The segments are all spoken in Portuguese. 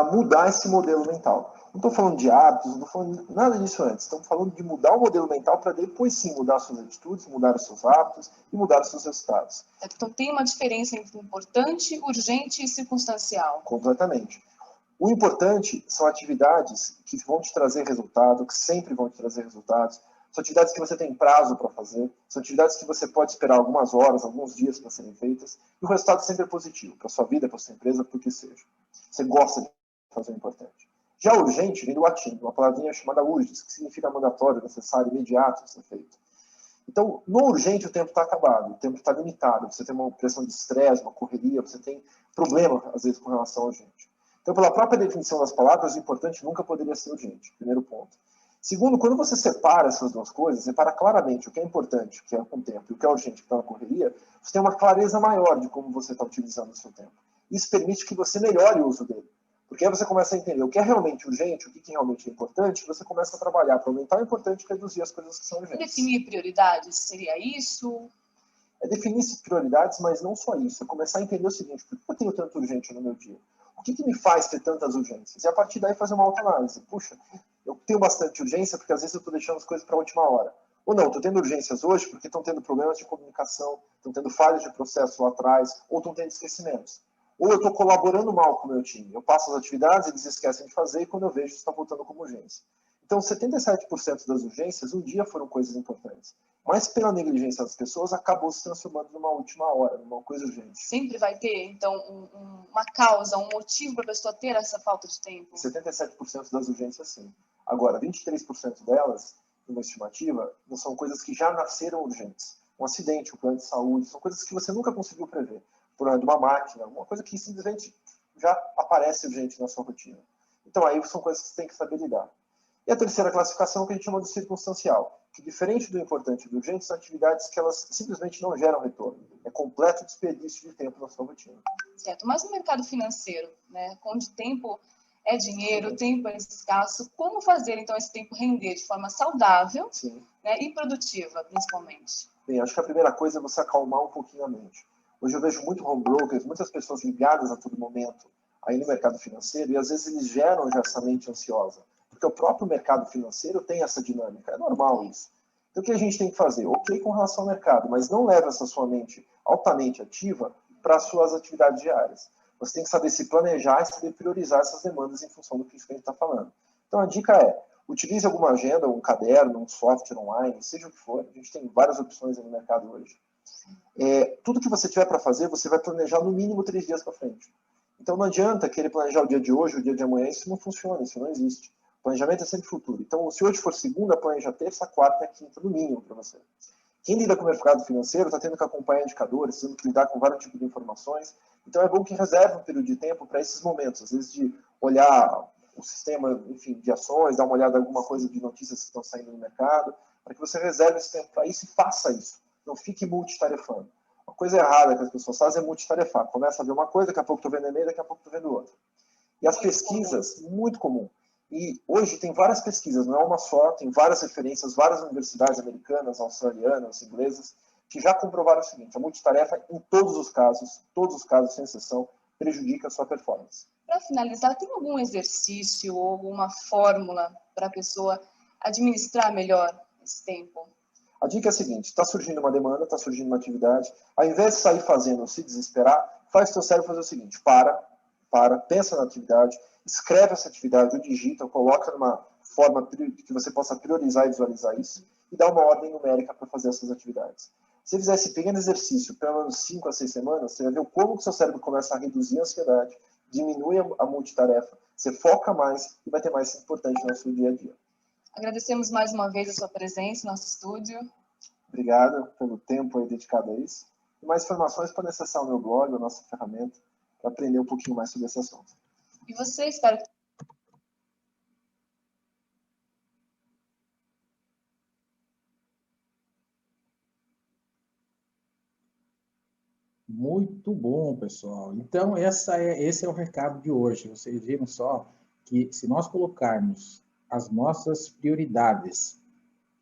mudar esse modelo mental. Não estou falando de hábitos, não estou falando de nada disso antes. Estamos falando de mudar o modelo mental para depois sim mudar suas atitudes, mudar os seus hábitos e mudar os seus resultados. Então tem uma diferença entre importante, urgente e circunstancial. Completamente. O importante são atividades que vão te trazer resultado, que sempre vão te trazer resultados. São atividades que você tem prazo para fazer, são atividades que você pode esperar algumas horas, alguns dias para serem feitas, e o resultado sempre é positivo, para a sua vida, para a sua empresa, para o que seja. Você gosta de fazer o importante. Já urgente vem do latim, uma palavrinha chamada urgis, que significa mandatório, necessário, imediato de ser feito. Então, no urgente o tempo está acabado, o tempo está limitado, você tem uma pressão de estresse, uma correria, você tem problema, às vezes, com relação ao urgente. Então, pela própria definição das palavras, o importante nunca poderia ser urgente, primeiro ponto. Segundo, quando você separa essas duas coisas, separa claramente o que é importante, o que é com tempo, e o que é urgente, que está na correria, você tem uma clareza maior de como você está utilizando o seu tempo. Isso permite que você melhore o uso dele. Porque aí você começa a entender o que é realmente urgente, o que realmente é importante, e você começa a trabalhar para aumentar o importante e reduzir as coisas que são urgentes. Definir prioridades, seria isso? É definir prioridades, mas não só isso. É começar a entender o seguinte, por que eu tenho tanto urgente no meu dia? O que me faz ter tantas urgências? E a partir daí fazer uma autoanálise. Puxa, eu tenho bastante urgência porque às vezes eu estou deixando as coisas para a última hora. Ou não, estou tendo urgências hoje porque estão tendo problemas de comunicação, estão tendo falhas de processo lá atrás, ou estão tendo esquecimentos. Ou eu estou colaborando mal com o meu time. Eu passo as atividades, eles esquecem de fazer, e quando eu vejo, está voltando como urgência. Então, 77% das urgências, um dia foram coisas importantes. Mas, pela negligência das pessoas, acabou se transformando numa última hora, numa coisa urgente. Sempre vai ter, então, uma causa, um motivo para a pessoa ter essa falta de tempo? 77% das urgências, sim. Agora, 23% delas, numa estimativa, não são coisas que já nasceram urgentes. Um acidente, um plano de saúde, são coisas que você nunca conseguiu prever. Problema de uma máquina, uma coisa que simplesmente já aparece urgente na sua rotina. Então, aí são coisas que você tem que saber lidar. E a terceira classificação que a gente chama de circunstancial, que diferente do importante e do urgente, são atividades que elas simplesmente não geram retorno. É completo desperdício de tempo na sua rotina. Certo, mas no mercado financeiro, né, onde tempo é dinheiro, tempo é escasso, como fazer então esse tempo render de forma saudável, né, e produtiva, principalmente? Bem, acho que a primeira coisa é você acalmar um pouquinho a mente. Hoje eu vejo muito home brokers, muitas pessoas ligadas a todo momento aí no mercado financeiro, e às vezes eles geram já essa mente ansiosa. Porque o próprio mercado financeiro tem essa dinâmica, é normal isso. Então o que a gente tem que fazer? Ok com relação ao mercado, mas não leve essa sua mente altamente ativa para as suas atividades diárias. Você tem que saber se planejar e saber priorizar essas demandas em função do que a gente está falando. Então a dica é, utilize alguma agenda, um caderno, um software online, seja o que for. A gente tem várias opções no mercado hoje. Tudo que você tiver para fazer, você vai planejar no mínimo 3 dias para frente. Então não adianta querer planejar o dia de hoje, o dia de amanhã, isso não funciona, isso não existe. O planejamento é sempre futuro. Então, se hoje for segunda, planeja terça, quarta e quinta, no mínimo para você. Quem lida com o mercado financeiro está tendo que acompanhar indicadores, tendo que lidar com vários tipos de informações. Então é bom que reserve um período de tempo para esses momentos, às vezes de olhar o sistema, enfim, de ações, dar uma olhada em alguma coisa de notícias que estão saindo no mercado, para que você reserve esse tempo para isso e faça isso. Não fique multitarefando. Uma coisa errada que as pessoas fazem é multitarefar. Começa a ver uma coisa, daqui a pouco estou vendo e-mail, daqui a pouco estou vendo outra. E as pesquisas, muito comum. E hoje tem várias pesquisas, não é uma só, tem várias referências, várias universidades americanas, australianas, inglesas, que já comprovaram o seguinte, a multitarefa, em todos os casos, sem exceção, prejudica a sua performance. Para finalizar, tem algum exercício ou alguma fórmula para a pessoa administrar melhor esse tempo? A dica é a seguinte, está surgindo uma demanda, está surgindo uma atividade, ao invés de sair fazendo ou se desesperar, faz o seu cérebro fazer o seguinte, pensa na atividade, escreve essa atividade, ou digita, ou coloca numa forma que você possa priorizar e visualizar isso, e dá uma ordem numérica para fazer essas atividades. Se você fizer esse pequeno exercício, pelo menos 5 a 6 semanas, você vai ver como o seu cérebro começa a reduzir a ansiedade, diminui a multitarefa, você foca mais e vai ter mais importante no seu dia a dia. Agradecemos mais uma vez a sua presença no nosso estúdio. Obrigado pelo tempo aí dedicado a isso. E mais informações podem acessar o meu blog, a nossa ferramenta, para aprender um pouquinho mais sobre esse assunto. E você, espero que... Muito bom, pessoal. Então, esse é o recado de hoje. Vocês viram só que se nós colocarmos as nossas prioridades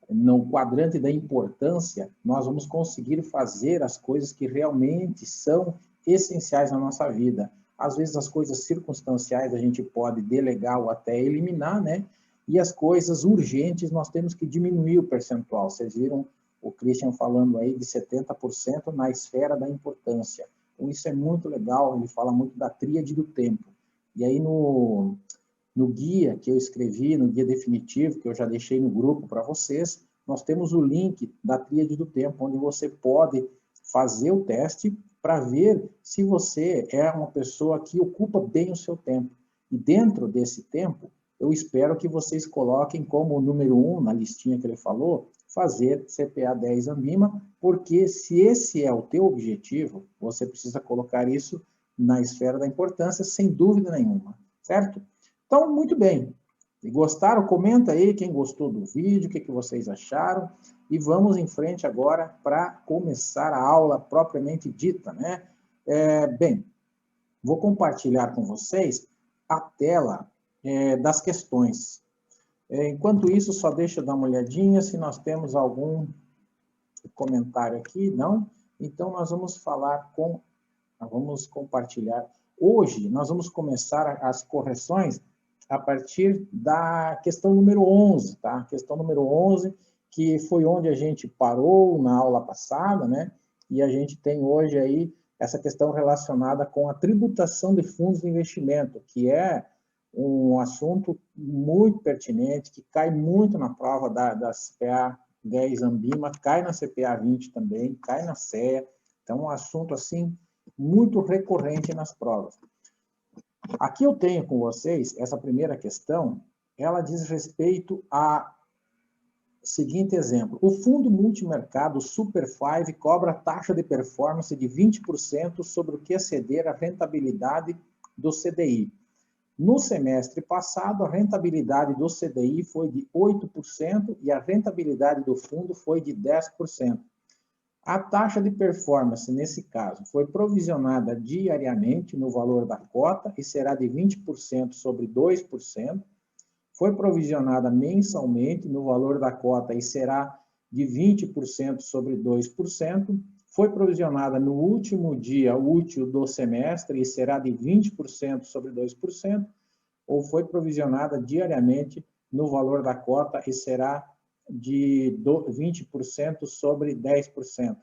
no quadrante da importância, nós vamos conseguir fazer as coisas que realmente são essenciais na nossa vida. Às vezes as coisas circunstanciais a gente pode delegar ou até eliminar, né? E as coisas urgentes nós temos que diminuir o percentual. Vocês viram o Christian falando aí de 70% na esfera da importância. Então isso é muito legal, ele fala muito da tríade do tempo. E aí no guia que eu escrevi, no guia definitivo, que eu já deixei no grupo para vocês, nós temos o link da tríade do tempo, onde você pode fazer o teste para ver se você é uma pessoa que ocupa bem o seu tempo. E dentro desse tempo, eu espero que vocês coloquem como número 1, na listinha que ele falou, fazer CPA 10 Ambima, porque se esse é o teu objetivo, você precisa colocar isso na esfera da importância, sem dúvida nenhuma, certo? Então, muito bem. E gostaram? Comenta aí quem gostou do vídeo, o que vocês acharam. E vamos em frente agora para começar a aula propriamente dita, né? Bem, vou compartilhar com vocês a tela das questões. Enquanto isso, só deixa eu dar uma olhadinha se nós temos algum comentário aqui. Não? Então, nós vamos falar com... Vamos compartilhar. Hoje, nós vamos começar as correções a partir da questão número 11, tá? Questão número 11, que foi onde a gente parou na aula passada, né? E a gente tem hoje aí essa questão relacionada com a tributação de fundos de investimento, que é um assunto muito pertinente, que cai muito na prova da CPA 10 Ambima, cai na CPA 20 também, cai na CEA. Então, um assunto, assim, muito recorrente nas provas. Aqui eu tenho com vocês, essa primeira questão, ela diz respeito a seguinte exemplo. O fundo multimercado Super 5 cobra taxa de performance de 20% sobre o que exceder a rentabilidade do CDI. No semestre passado, a rentabilidade do CDI foi de 8% e a rentabilidade do fundo foi de 10%. A taxa de performance, nesse caso, foi provisionada diariamente no valor da cota e será de 20% sobre 2%. Foi provisionada mensalmente no valor da cota e será de 20% sobre 2%. Foi provisionada no último dia útil do semestre e será de 20% sobre 2%. Ou foi provisionada diariamente no valor da cota e será de 20% sobre 10%.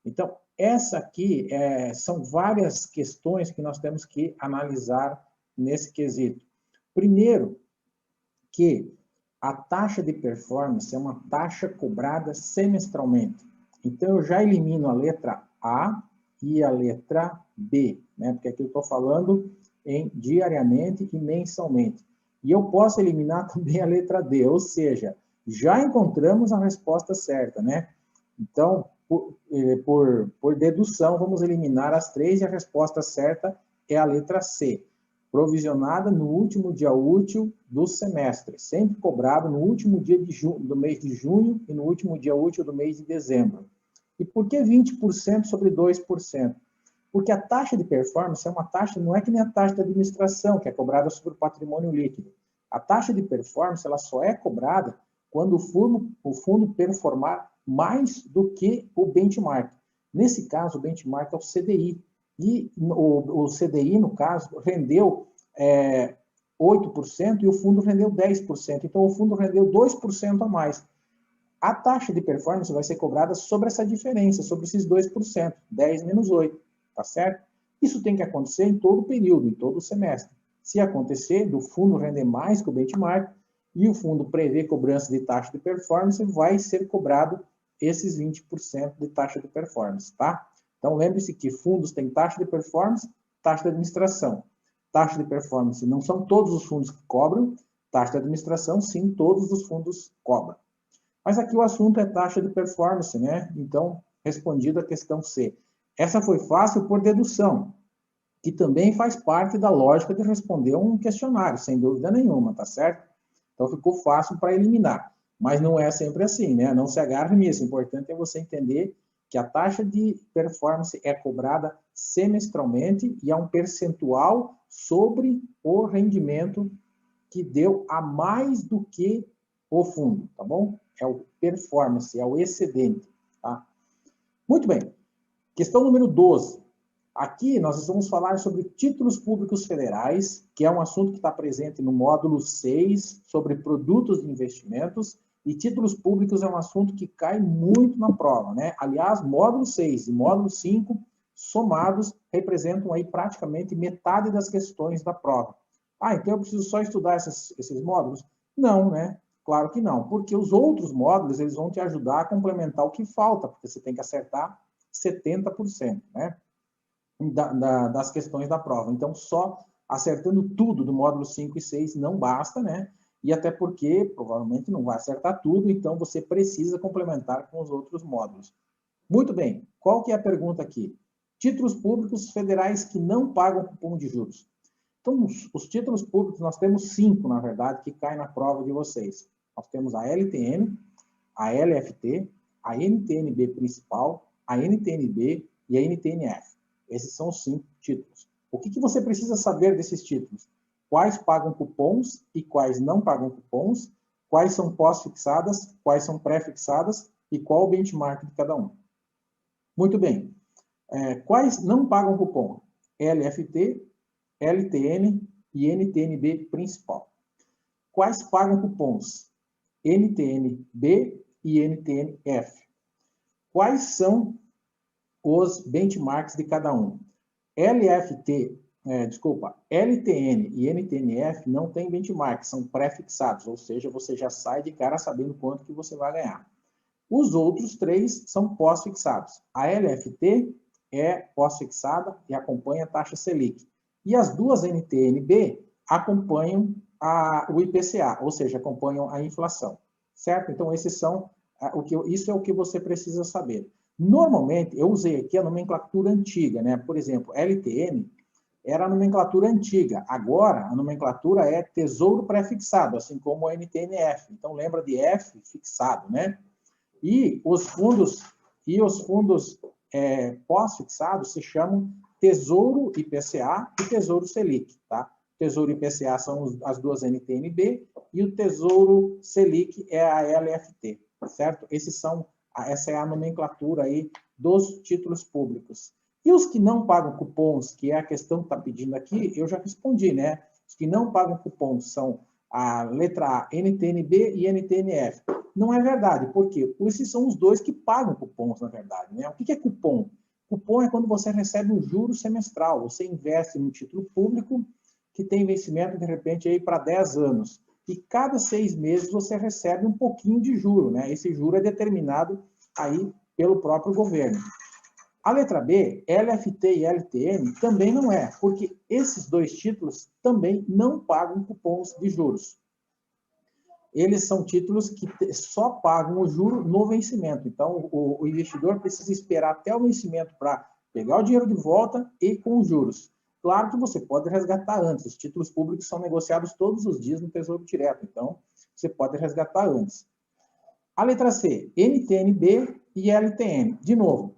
Então, essa aqui são várias questões que nós temos que analisar nesse quesito. Primeiro, que a taxa de performance é uma taxa cobrada semestralmente. Então, eu já elimino a letra A e a letra B, né? Porque aqui eu estou falando em diariamente e mensalmente. E eu posso eliminar também a letra D, ou seja, já encontramos a resposta certa, né? Então, por dedução, vamos eliminar as três e a resposta certa é a letra C. Provisionada no último dia útil do semestre, sempre cobrado no último dia do mês de junho e no último dia útil do mês de dezembro. E por que 20% sobre 2%? Porque a taxa de performance é uma taxa, não é que nem a taxa de administração, que é cobrada sobre o patrimônio líquido. A taxa de performance ela só é cobrada quando o fundo performar mais do que o benchmark. Nesse caso, o benchmark é o CDI. E o CDI, no caso, rendeu 8% e o fundo rendeu 10%. Então, o fundo rendeu 2% a mais. A taxa de performance vai ser cobrada sobre essa diferença, sobre esses 2%, 10 menos 8, tá certo? Isso tem que acontecer em todo o período, em todo o semestre. Se acontecer, do fundo render mais que o benchmark e o fundo prever cobrança de taxa de performance, vai ser cobrado esses 20% de taxa de performance, tá? Então, lembre-se que fundos têm taxa de performance, taxa de administração. Taxa de performance não são todos os fundos que cobram, taxa de administração, sim, todos os fundos cobram. Mas aqui o assunto é taxa de performance, né? Então, respondido a questão C. Essa foi fácil por dedução, que também faz parte da lógica de responder um questionário, sem dúvida nenhuma, tá certo? Então, ficou fácil para eliminar. Mas não é sempre assim, né? Não se agarre nisso. O importante é você entender que a taxa de performance é cobrada semestralmente e é um percentual sobre o rendimento que deu a mais do que o fundo, tá bom? É o performance, é o excedente, tá? Muito bem. Questão número 12. Aqui nós vamos falar sobre títulos públicos federais, que é um assunto que está presente no módulo 6, sobre produtos de investimentos, e títulos públicos é um assunto que cai muito na prova, né? Aliás, módulo 6 e módulo 5, somados, representam aí praticamente metade das questões da prova. Ah, então eu preciso só estudar esses módulos? Não, né? Claro que não, porque os outros módulos, eles vão te ajudar a complementar o que falta, porque você tem que acertar 70%, né? Das questões da prova. Então, só acertando tudo do módulo 5 e 6 não basta, né? E até porque, provavelmente, não vai acertar tudo, então você precisa complementar com os outros módulos. Muito bem, qual que é a pergunta aqui? Títulos públicos federais que não pagam cupom de juros. Então, os títulos públicos, nós temos 5, na verdade, que caem na prova de vocês. Nós temos a LTN, a LFT, a NTNB principal, a NTNB e a NTNF. Esses são os 5 títulos. O que você precisa saber desses títulos? Quais pagam cupons e quais não pagam cupons, quais são pós-fixadas, quais são pré-fixadas e qual o benchmark de cada um. Muito bem. Quais não pagam cupom? LFT, LTN e NTNB principal. Quais pagam cupons? NTNB e NTNF. Quais são os benchmarks de cada um? LTN e NTNF não tem benchmark, são pré-fixados, ou seja, você já sai de cara sabendo quanto que você vai ganhar. Os outros 3 são pós-fixados. A LFT é pós-fixada e acompanha a taxa Selic. E as duas NTNB acompanham o IPCA, ou seja, acompanham a inflação. Certo? Então, isso é o que você precisa saber. Normalmente, eu usei aqui a nomenclatura antiga, né? Por exemplo, LTN era a nomenclatura antiga. Agora, a nomenclatura é tesouro pré-fixado, assim como a NTNF. Então, lembra de F fixado, né? E os fundos pós-fixados se chamam Tesouro IPCA e Tesouro Selic, tá? Tesouro IPCA são as duas NTNB e o Tesouro Selic é a LFT, certo? Essa é a nomenclatura aí dos títulos públicos. E os que não pagam cupons, que é a questão que está pedindo aqui, eu já respondi, né? Os que não pagam cupons são a letra A, NTNB e NTNF. Não é verdade, porque esses são os 2 que pagam cupons, na verdade, né? O que é cupom? Cupom é quando você recebe um juro semestral. Você investe num título público que tem vencimento, de repente, aí para 10 anos. E cada 6 meses você recebe um pouquinho de juro, né? Esse juro é determinado aí pelo próprio governo. A letra B, LFT e LTN, também não é, porque esses 2 títulos também não pagam cupons de juros. Eles são títulos que só pagam o juro no vencimento. Então, o investidor precisa esperar até o vencimento para pegar o dinheiro de volta e com os juros. Claro que você pode resgatar antes. Os títulos públicos são negociados todos os dias no Tesouro Direto. Então, você pode resgatar antes. A letra C, NTNB e LTN. De novo,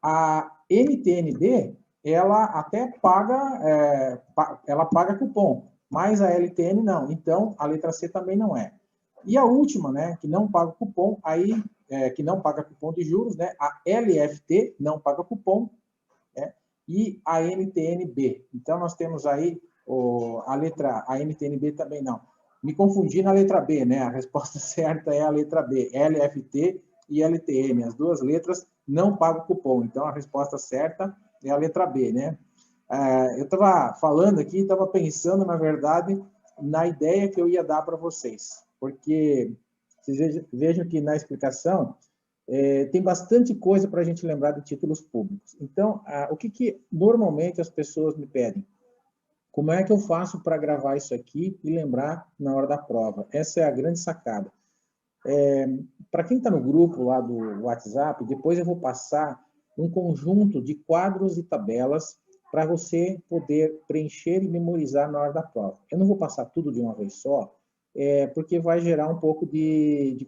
a NTNB, ela até paga, ela paga cupom, mas a LTN não. Então, a letra C também não é. E a última, né, que não paga cupom, que não paga cupom de juros, né, a LFT não paga cupom, né, e a NTNB. Então, nós temos aí a NTNB também não. Me confundi na letra B, né? A resposta certa é a letra B, LFT e LTN. As 2 letras não pagam cupom. Então, a resposta certa é a letra B, né? Eu estava falando aqui, estava pensando, na verdade, na ideia que eu ia dar para vocês. Porque vocês vejam que na explicação tem bastante coisa para a gente lembrar de títulos públicos. Então, o que normalmente as pessoas me pedem? Como é que eu faço para gravar isso aqui e lembrar na hora da prova? Essa é a grande sacada. Para quem está no grupo lá do WhatsApp, depois eu vou passar um conjunto de quadros e tabelas para você poder preencher e memorizar na hora da prova. Eu não vou passar tudo de uma vez só, porque vai gerar um pouco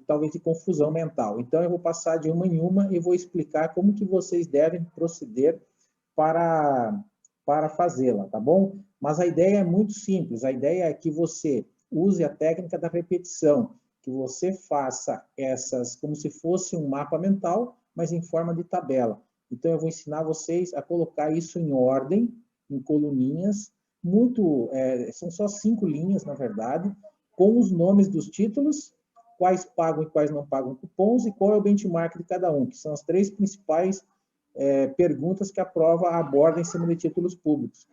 talvez de confusão mental. Então, eu vou passar de uma em uma e vou explicar como que vocês devem proceder para fazê-la, tá bom? Mas a ideia é muito simples. A ideia é que você use a técnica da repetição, que você faça essas como se fosse um mapa mental, mas em forma de tabela. Então, eu vou ensinar vocês a colocar isso em ordem, em coluninhas, são só 5 linhas, na verdade, com os nomes dos títulos, quais pagam e quais não pagam cupons, e qual é o benchmark de cada um, que são as 3 principais perguntas que a prova aborda em cima de títulos públicos.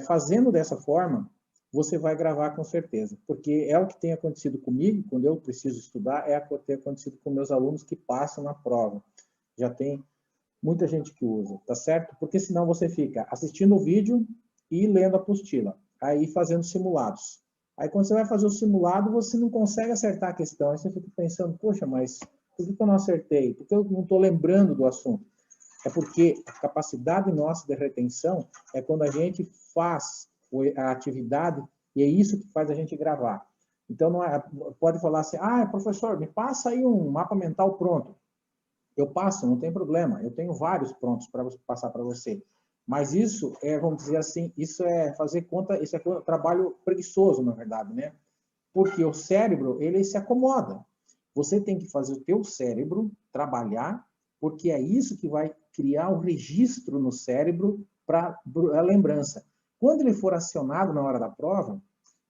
Fazendo dessa forma, você vai gravar com certeza, porque é o que tem acontecido comigo, quando eu preciso estudar, é o que tem acontecido com meus alunos que passam na prova. Já tem muita gente que usa, tá certo? Porque senão você fica assistindo o vídeo e lendo a apostila, aí fazendo simulados. Aí quando você vai fazer o simulado, você não consegue acertar a questão, aí você fica pensando, poxa, mas por que eu não acertei? Por que eu não estou lembrando do assunto? É porque a capacidade nossa de retenção é quando a gente faz a atividade e é isso que faz a gente gravar. Então, pode falar assim, professor, me passa aí um mapa mental pronto. Eu passo, não tem problema. Eu tenho vários prontos para passar para você. Mas isso vamos dizer assim, isso é fazer conta, isso é trabalho preguiçoso, na verdade, né? Porque o cérebro, ele se acomoda. Você tem que fazer o teu cérebro trabalhar, porque é isso que vai criar um registro no cérebro para a lembrança. Quando ele for acionado na hora da prova,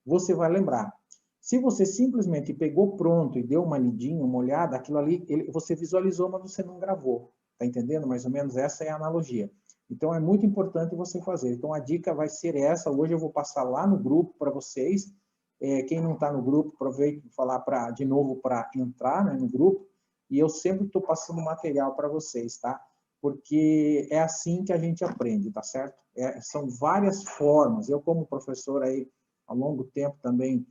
você vai lembrar. Se você simplesmente pegou pronto e deu uma lidinha, uma olhada, aquilo ali, você visualizou, mas você não gravou. Tá entendendo? Mais ou menos essa é a analogia. Então, é muito importante você fazer. Então, a dica vai ser essa. Hoje eu vou passar lá no grupo para vocês. Quem não está no grupo, aproveito para falar de novo para entrar, né, no grupo. E eu sempre estou passando material para vocês, tá? Porque é assim que a gente aprende, tá certo? São várias formas. Eu, como professor aí, há longo tempo também,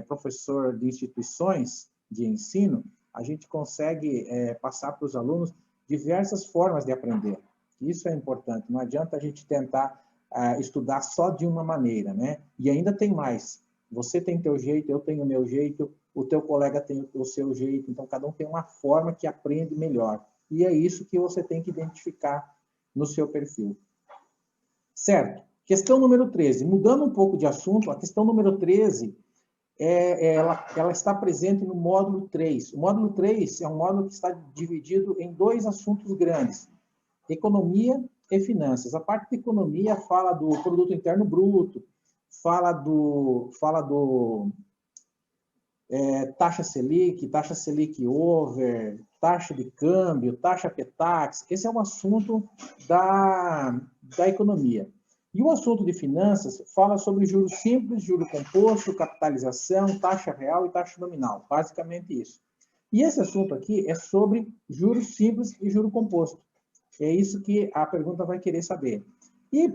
professor de instituições de ensino, a gente consegue passar para os alunos diversas formas de aprender. Isso é importante. Não adianta a gente tentar estudar só de uma maneira, né? E ainda tem mais. Você tem teu jeito, eu tenho o meu jeito, o teu colega tem o seu jeito, então cada um tem uma forma que aprende melhor. E é isso que você tem que identificar no seu perfil. Certo. Questão número 13. Mudando um pouco de assunto, a questão número 13, ela está presente no módulo 3. O módulo 3 é um módulo que está dividido em 2 assuntos grandes. Economia e finanças. A parte de economia fala do produto interno bruto, fala do taxa Selic over, taxa de câmbio, taxa Petax. Esse é um assunto da economia. E o assunto de finanças fala sobre juros simples, juro composto, capitalização, taxa real e taxa nominal. Basicamente isso. E esse assunto aqui é sobre juros simples e juro composto. É isso que a pergunta vai querer saber. E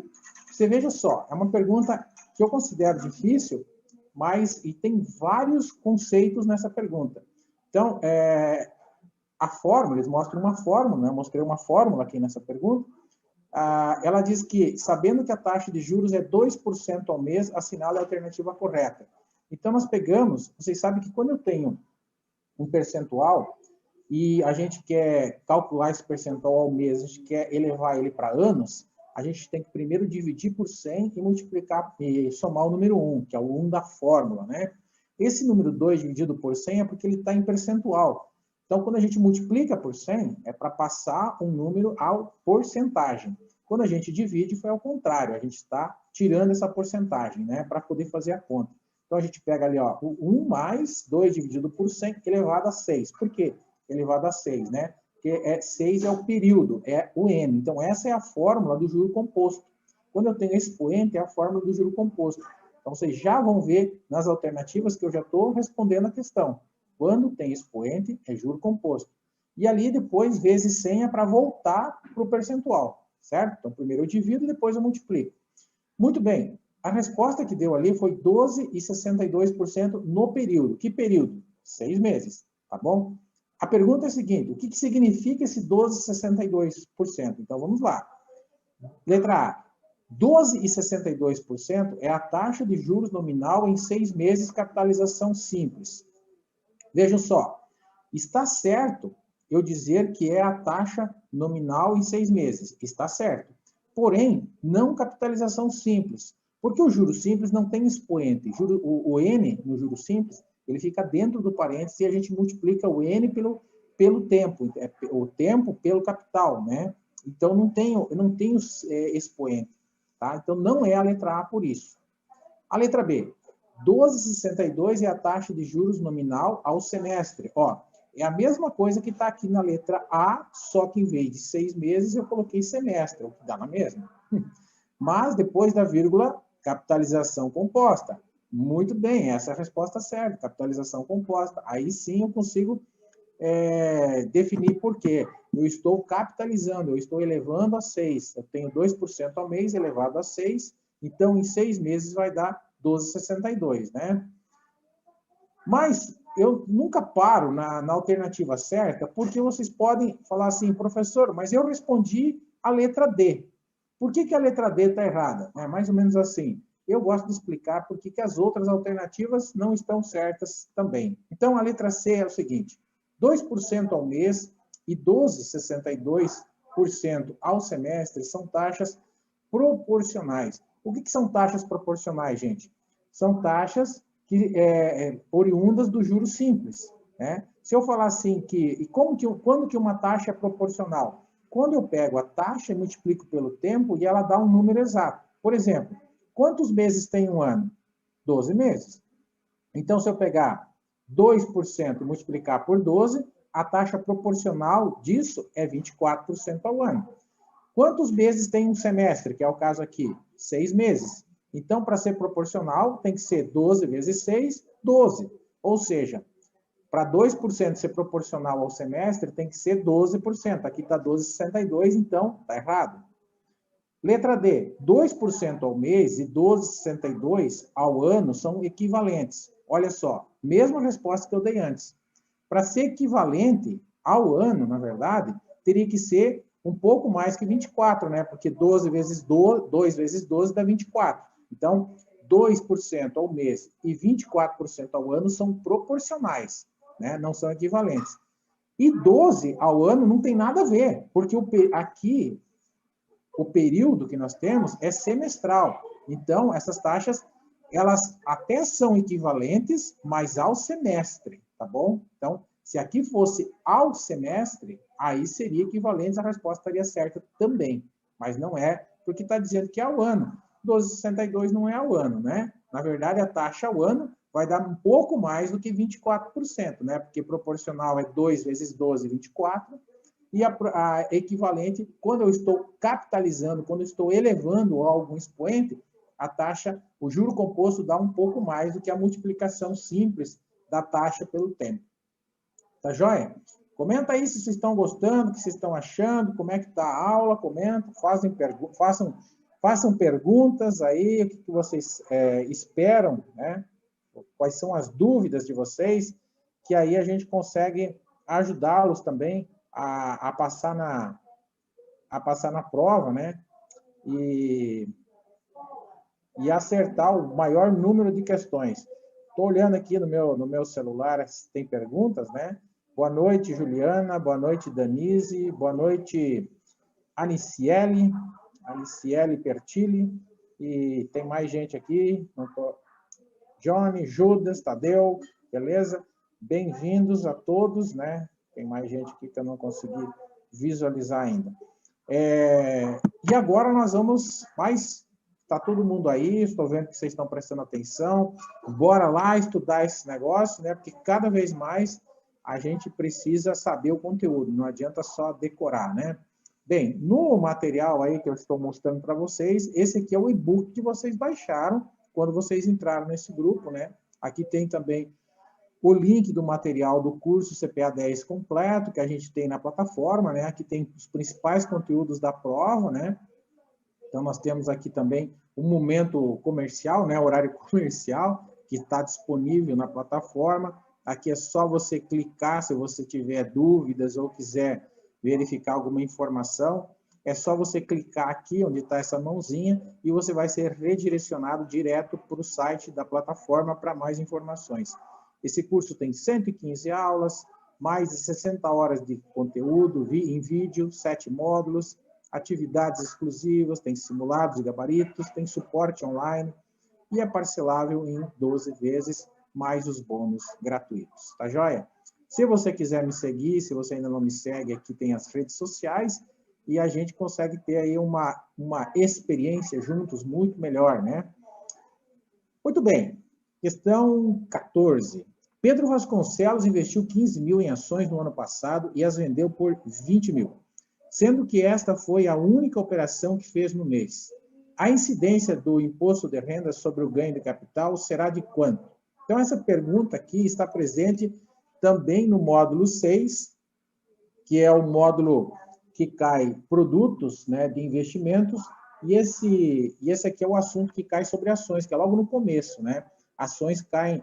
você veja só, é uma pergunta que eu considero difícil, mas tem vários conceitos nessa pergunta. Então, a fórmula, eles mostram uma fórmula, né? Eu mostrei uma fórmula aqui nessa pergunta. Ela diz que, sabendo que a taxa de juros é 2% ao mês, assinale a alternativa correta. Então, nós pegamos, vocês sabem que quando eu tenho um percentual e a gente quer calcular esse percentual ao mês, a gente quer elevar ele para anos, a gente tem que primeiro dividir por 100 e multiplicar e somar o número 1, que é o 1 da fórmula, né? Esse número 2 dividido por 100 é porque ele está em percentual. Então, quando a gente multiplica por 100, é para passar um número à porcentagem. Quando a gente divide, foi ao contrário. A gente está tirando essa porcentagem, né? Para poder fazer a conta. Então, a gente pega ali, ó, o 1 mais 2 dividido por 100 elevado a 6. Por quê? Elevado a 6, né? Porque 6 é o período, é o N. Então, essa é a fórmula do juro composto. Quando eu tenho expoente, é a fórmula do juro composto. Então, vocês já vão ver nas alternativas que eu já estou respondendo a questão. Quando tem expoente, é juro composto. E ali, depois, vezes 100 é para voltar para o percentual, certo? Então, primeiro eu divido, depois eu multiplico. Muito bem. A resposta que deu ali foi 12,62% no período. Que período? 6 meses, tá bom? A pergunta é a seguinte, o que significa esse 12,62%? Então, vamos lá. Letra A. 12,62% é a taxa de juros nominal em 6 meses, capitalização simples. Vejam só, está certo eu dizer que é a taxa nominal em 6 meses. Está certo. Porém, não capitalização simples. Porque o juro simples não tem expoente. O N, no juro simples, ele fica dentro do parênteses e a gente multiplica o N pelo tempo. O tempo pelo capital, né? Então, eu não tenho expoente, tá? Então, não é a letra A por isso. A letra B, 12,62 é a taxa de juros nominal ao semestre. Ó, é a mesma coisa que está aqui na letra A, só que em vez de 6 meses, eu coloquei semestre, o que dá na mesma. Mas, depois da vírgula, capitalização composta. Muito bem, essa é a resposta certa, capitalização composta. Aí sim eu consigo definir por quê. Eu estou capitalizando, eu estou elevando a 6. Eu tenho 2% ao mês elevado a 6, então em 6 meses vai dar 12,62, né? Mas eu nunca paro na alternativa certa, porque vocês podem falar assim, professor, mas eu respondi a letra D. Por que a letra D está errada? É mais ou menos assim. Eu gosto de explicar por que as outras alternativas não estão certas também. Então, a letra C é o seguinte, 2% ao mês e 12,62% ao semestre são taxas proporcionais. O que são taxas proporcionais, gente? São taxas oriundas do juro simples, né? Se eu falar assim quando que uma taxa é proporcional? Quando eu pego a taxa e multiplico pelo tempo e ela dá um número exato. Por exemplo, quantos meses tem um ano? 12 meses. Então, se eu pegar 2% e multiplicar por 12, a taxa proporcional disso é 24% ao ano. Quantos meses tem um semestre, que é o caso aqui? 6 meses. Então, para ser proporcional, tem que ser 12 vezes 6, 12. Ou seja, para 2% ser proporcional ao semestre, tem que ser 12%. Aqui está 12,62, então está errado. Letra D, 2% ao mês e 12,62 ao ano são equivalentes. Olha só, mesma resposta que eu dei antes. Para ser equivalente ao ano, na verdade, teria que ser um pouco mais que 24, né? Porque 2 vezes 12 dá 24. Então, 2% ao mês e 24% ao ano são proporcionais, né? Não são equivalentes. E 12 ao ano não tem nada a ver, porque aqui o período que nós temos é semestral. Então, essas taxas, elas até são equivalentes, mas ao semestre, tá bom? Então, se aqui fosse ao semestre, aí seria equivalente, a resposta estaria certa também. Mas não é, porque está dizendo que é ao ano. 12,62 não é ao ano, né? Na verdade, a taxa ao ano vai dar um pouco mais do que 24%, né? Porque proporcional é 2 vezes 12, 24%. E a equivalente, quando eu estou capitalizando, quando eu estou elevando algum expoente, a taxa, o juro composto dá um pouco mais do que a multiplicação simples da taxa pelo tempo. Tá joia? Comenta aí se vocês estão gostando, o que vocês estão achando, como é que está a aula, comenta, façam perguntas aí, o que vocês esperam, né? Quais são as dúvidas de vocês, que aí a gente consegue ajudá-los também a passar na prova, né? E acertar o maior número de questões. Estou olhando aqui no meu celular se tem perguntas, né? Boa noite, Juliana. Boa noite, Danise. Boa noite, Aniciele Pertilli. E tem mais gente aqui. Johnny, Judas, Tadeu, beleza? Bem-vindos a todos, né? Tem mais gente aqui que eu não consegui visualizar ainda. E agora nós vamos mais... Está todo mundo aí, estou vendo que vocês estão prestando atenção. Bora lá estudar esse negócio, né? Porque cada vez mais a gente precisa saber o conteúdo, não adianta só decorar, né? Bem, no material aí que eu estou mostrando para vocês, esse aqui é o e-book que vocês baixaram quando vocês entraram nesse grupo, né? Aqui tem também o link do material do curso CPA 10 completo, que a gente tem na plataforma, né? Aqui tem os principais conteúdos da prova, né? Então, nós temos aqui também o momento comercial, né? Horário comercial, que está disponível na plataforma. Aqui é só você clicar, se você tiver dúvidas ou quiser verificar alguma informação, é só você clicar aqui, onde está essa mãozinha, e você vai ser redirecionado direto para o site da plataforma para mais informações. Esse curso tem 115 aulas, mais de 60 horas de conteúdo em vídeo, 7 módulos, atividades exclusivas, tem simulados e gabaritos, tem suporte online e é parcelável em 12 vezes, mais os bônus gratuitos. Tá joia? Se você quiser me seguir, se você ainda não me segue, aqui tem as redes sociais e a gente consegue ter aí uma experiência juntos muito melhor, né? Muito bem. Questão 14. Pedro Vasconcelos investiu 15 mil em ações no ano passado e as vendeu por 20 mil, sendo que esta foi a única operação que fez no mês. A incidência do imposto de renda sobre o ganho de capital será de quanto? Então, essa pergunta aqui está presente também no módulo 6, que é o módulo que cai produtos, né, de investimentos, e esse aqui é o assunto que cai sobre ações, que é logo no começo, né? Ações caem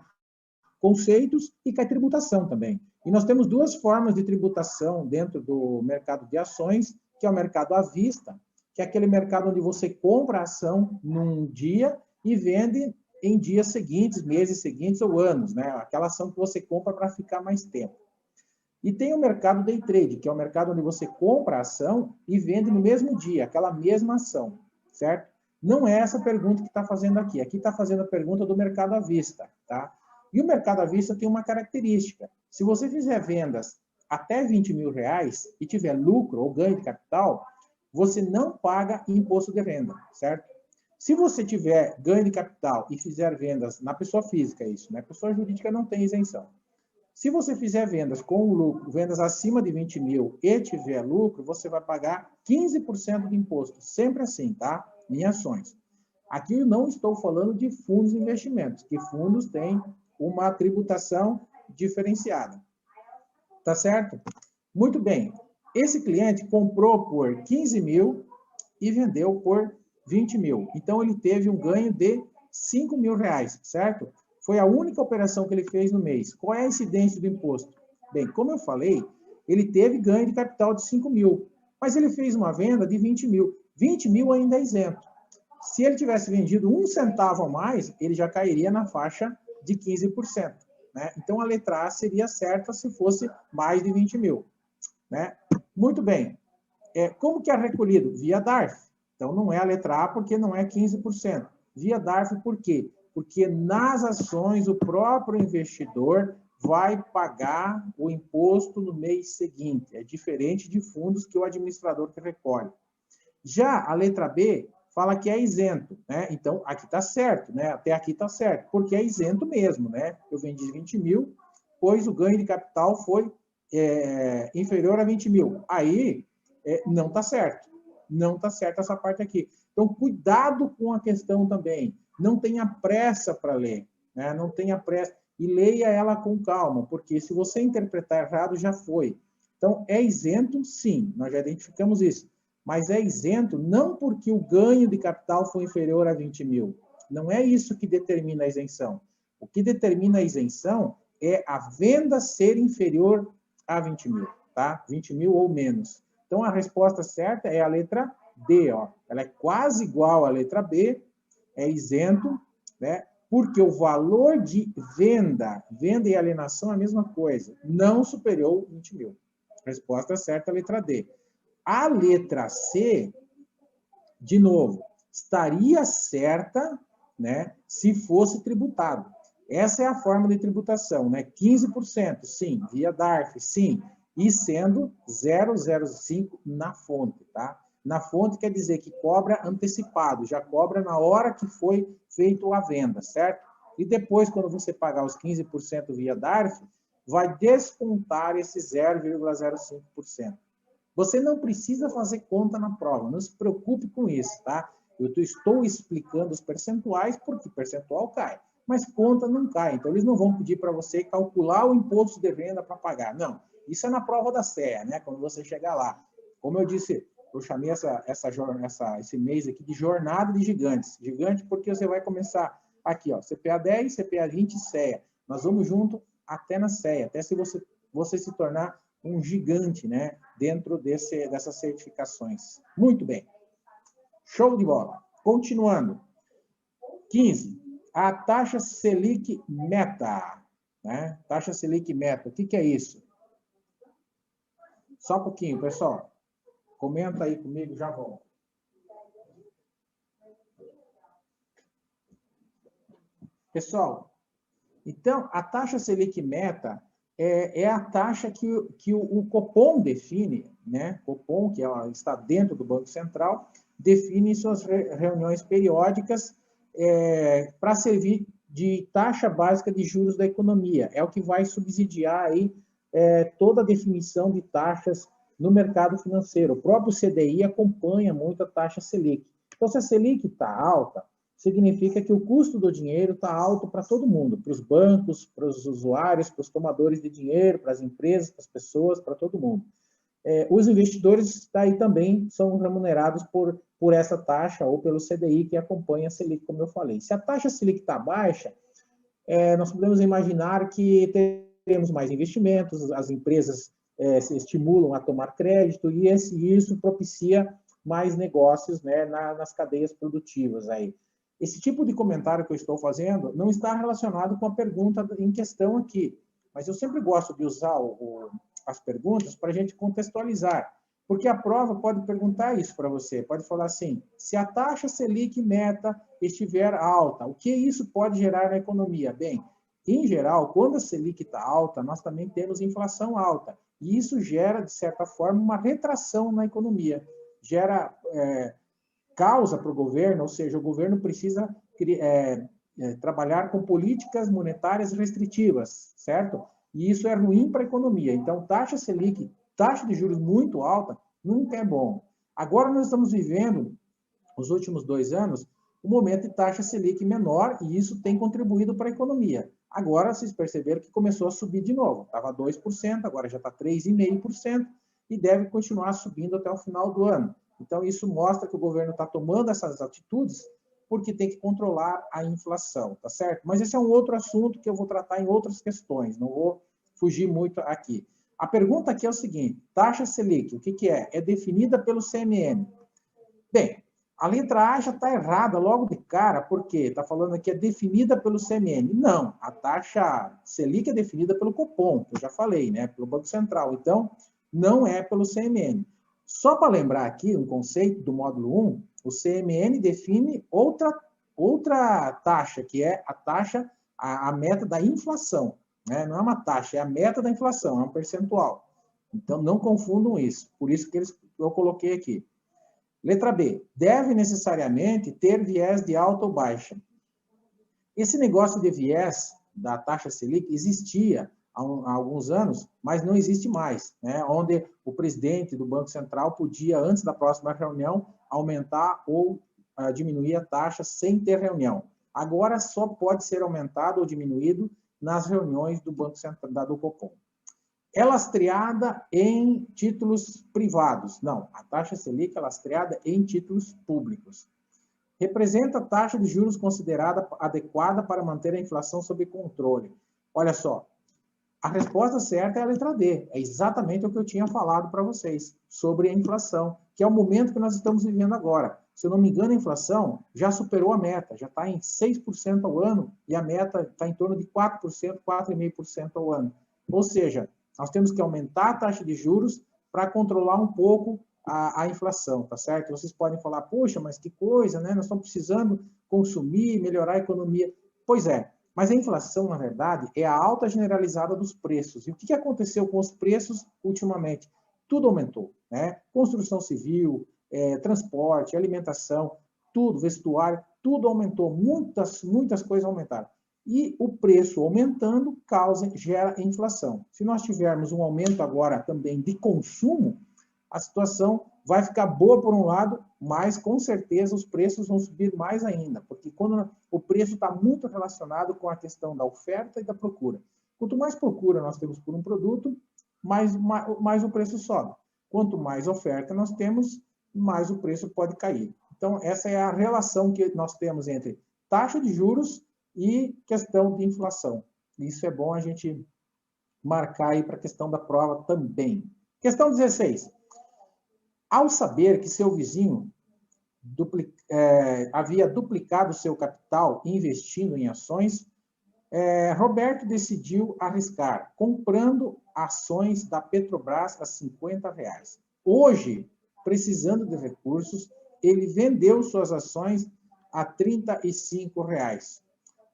conceitos e cai tributação também. E nós temos duas formas de tributação dentro do mercado de ações, que é o mercado à vista, que é aquele mercado onde você compra a ação num dia e vende em dias seguintes, meses seguintes ou anos, né? Aquela ação que você compra para ficar mais tempo. E tem o mercado day trade, que é o mercado onde você compra a ação e vende no mesmo dia, aquela mesma ação, certo? Não é essa pergunta que está fazendo aqui. Aqui está fazendo a pergunta do mercado à vista, tá? E o mercado à vista tem uma característica. Se você fizer vendas até 20 mil reais e tiver lucro ou ganho de capital, você não paga imposto de renda, certo? Se você tiver ganho de capital e fizer vendas na pessoa física, isso, né? Pessoa jurídica não tem isenção. Se você fizer vendas com lucro, vendas acima de 20 mil e tiver lucro, você vai pagar 15% de imposto. Sempre assim, tá? Em ações. Aqui eu não estou falando de fundos de investimentos, que fundos têm uma tributação diferenciada. Tá certo? Muito bem. Esse cliente comprou por 15 mil e vendeu por 20 mil. Então, ele teve um ganho de 5 mil reais, certo? Foi a única operação que ele fez no mês. Qual é a incidência do imposto? Bem, como eu falei, ele teve ganho de capital de 5 mil, mas ele fez uma venda de 20 mil. 20 mil ainda é isento. Se ele tivesse vendido 1 centavo a mais, ele já cairia na faixa de 15%. Né? Então, a letra A seria certa se fosse mais de 20 mil. Né? Muito bem. Como que é recolhido? Via DARF. Então, não é a letra A porque não é 15%. Via DARF por quê? Porque nas ações o próprio investidor vai pagar o imposto no mês seguinte. É diferente de fundos que o administrador que recolhe. Já a letra B fala que é isento, né? Então, aqui está certo, né? Até aqui está certo, porque é isento mesmo, né? Eu vendi 20 mil, pois o ganho de capital foi inferior a 20 mil. Aí, não está certo. Não está certo essa parte aqui. Então, cuidado com a questão também. Não tenha pressa para ler, né? Não tenha pressa. E leia ela com calma, porque se você interpretar errado, já foi. Então, é isento, sim, nós já identificamos isso. Mas é isento não porque o ganho de capital foi inferior a 20 mil. Não é isso que determina a isenção. O que determina a isenção é a venda ser inferior a 20 mil, tá? 20 mil ou menos. Então, a resposta certa é a letra D, ó. Ela é quase igual à letra B, é isento, né? Porque o valor de venda e alienação é a mesma coisa, não superior a 20 mil. Resposta certa, a letra D. A letra C, de novo, estaria certa, né, se fosse tributado. Essa é a forma de tributação, né? 15%, sim. Via DARF, sim. E sendo 0,05 na fonte, tá? Na fonte quer dizer que cobra antecipado, já cobra na hora que foi feito a venda, certo? E depois, quando você pagar os 15% via DARF, vai descontar esse 0,05%. Você não precisa fazer conta na prova, não se preocupe com isso, tá? Eu estou explicando os percentuais porque percentual cai, mas conta não cai. Então, eles não vão pedir para você calcular o imposto de renda para pagar. Não, isso é na prova da CEA, né? Quando você chegar lá. Como eu disse, eu chamei esse mês aqui de jornada de gigantes. Gigante porque você vai começar aqui, ó, CPA 10, CPA 20 e CEA. Nós vamos junto até na CEA, até se você se tornar um gigante, né, dentro dessas certificações. Muito bem. Show de bola. Continuando. 15. A taxa Selic Meta. Né? Taxa Selic Meta. O que é isso? Só um pouquinho, pessoal. Comenta aí comigo, já volto. Pessoal, então, a taxa Selic Meta é a taxa que o Copom define, né? Copom, que está dentro do Banco Central, define suas reuniões periódicas para servir de taxa básica de juros da economia. É o que vai subsidiar aí toda a definição de taxas no mercado financeiro. O próprio CDI acompanha muito a taxa Selic. Então, se a Selic está alta, significa que o custo do dinheiro está alto para todo mundo, para os bancos, para os usuários, para os tomadores de dinheiro, para as empresas, para as pessoas, para todo mundo. Os investidores daí também são remunerados por essa taxa ou pelo CDI que acompanha a Selic, como eu falei. Se a taxa Selic está baixa, nós podemos imaginar que teremos mais investimentos, as empresas se estimulam a tomar crédito e isso propicia mais negócios, né, nas cadeias produtivas aí. Esse tipo de comentário que eu estou fazendo não está relacionado com a pergunta em questão aqui, mas eu sempre gosto de usar as perguntas para a gente contextualizar, porque a prova pode perguntar isso para você, pode falar assim, se a taxa Selic meta estiver alta, o que isso pode gerar na economia? Bem, em geral, quando a Selic está alta, nós também temos inflação alta, e isso gera, de certa forma, uma retração na economia, gera causa para o governo, ou seja, o governo precisa trabalhar com políticas monetárias restritivas, certo? E isso é ruim para a economia. Então, taxa Selic, taxa de juros muito alta, nunca é bom. Agora nós estamos vivendo, nos últimos 2 anos, um momento de taxa Selic menor, e isso tem contribuído para a economia. Agora, vocês perceberam que começou a subir de novo. Estava 2%, agora já está 3,5%, e deve continuar subindo até o final do ano. Então, isso mostra que o governo está tomando essas atitudes porque tem que controlar a inflação, tá certo? Mas esse é um outro assunto que eu vou tratar em outras questões, não vou fugir muito aqui. A pergunta aqui é o seguinte, taxa Selic, o que é? É definida pelo CMN. Bem, a letra A já está errada logo de cara, porque está falando aqui é definida pelo CMN. Não, a taxa Selic é definida pelo Copom, que eu já falei, né? Pelo Banco Central. Então, não é pelo CMN. Só para lembrar aqui um conceito do módulo 1, o CMN define outra taxa, que é a taxa, a meta da inflação. Né? Não é uma taxa, é a meta da inflação, é um percentual. Então, não confundam isso. Por isso que eu coloquei aqui. Letra B. Deve necessariamente ter viés de alta ou baixa. Esse negócio de viés da taxa Selic existia há alguns anos, mas não existe mais, né? Onde o presidente do Banco Central podia, antes da próxima reunião, aumentar ou diminuir a taxa sem ter reunião. Agora só pode ser aumentado ou diminuído nas reuniões do Banco Central, do Copom. É lastreada em títulos privados. Não, a taxa Selic é lastreada em títulos públicos. Representa a taxa de juros considerada adequada para manter a inflação sob controle. Olha só, a resposta certa é a letra D. É exatamente o que eu tinha falado para vocês sobre a inflação, que é o momento que nós estamos vivendo agora. Se eu não me engano, a inflação já superou a meta, já está em 6% ao ano, e a meta está em torno de 4%, 4,5% ao ano. Ou seja, nós temos que aumentar a taxa de juros para controlar um pouco a inflação, tá certo? Vocês podem falar, poxa, mas que coisa, né? Nós estamos precisando consumir, melhorar a economia. Pois é, mas a inflação, na verdade, é a alta generalizada dos preços. E o que aconteceu com os preços ultimamente? Tudo aumentou, né? Construção civil, transporte, alimentação, tudo, vestuário, tudo aumentou. Muitas coisas aumentaram. E o preço aumentando gera inflação. Se nós tivermos um aumento agora também de consumo, a situação vai ficar boa por um lado, mas com certeza os preços vão subir mais ainda, porque quando o preço está muito relacionado com a questão da oferta e da procura. Quanto mais procura nós temos por um produto, mais o preço sobe. Quanto mais oferta nós temos, mais o preço pode cair. Então, essa é a relação que nós temos entre taxa de juros e questão de inflação. Isso é bom a gente marcar aí para a questão da prova também. Questão 16. Ao saber que seu vizinho havia duplicado seu capital investindo em ações, Roberto decidiu arriscar, comprando ações da Petrobras a R$50. Hoje, precisando de recursos, ele vendeu suas ações a R$35.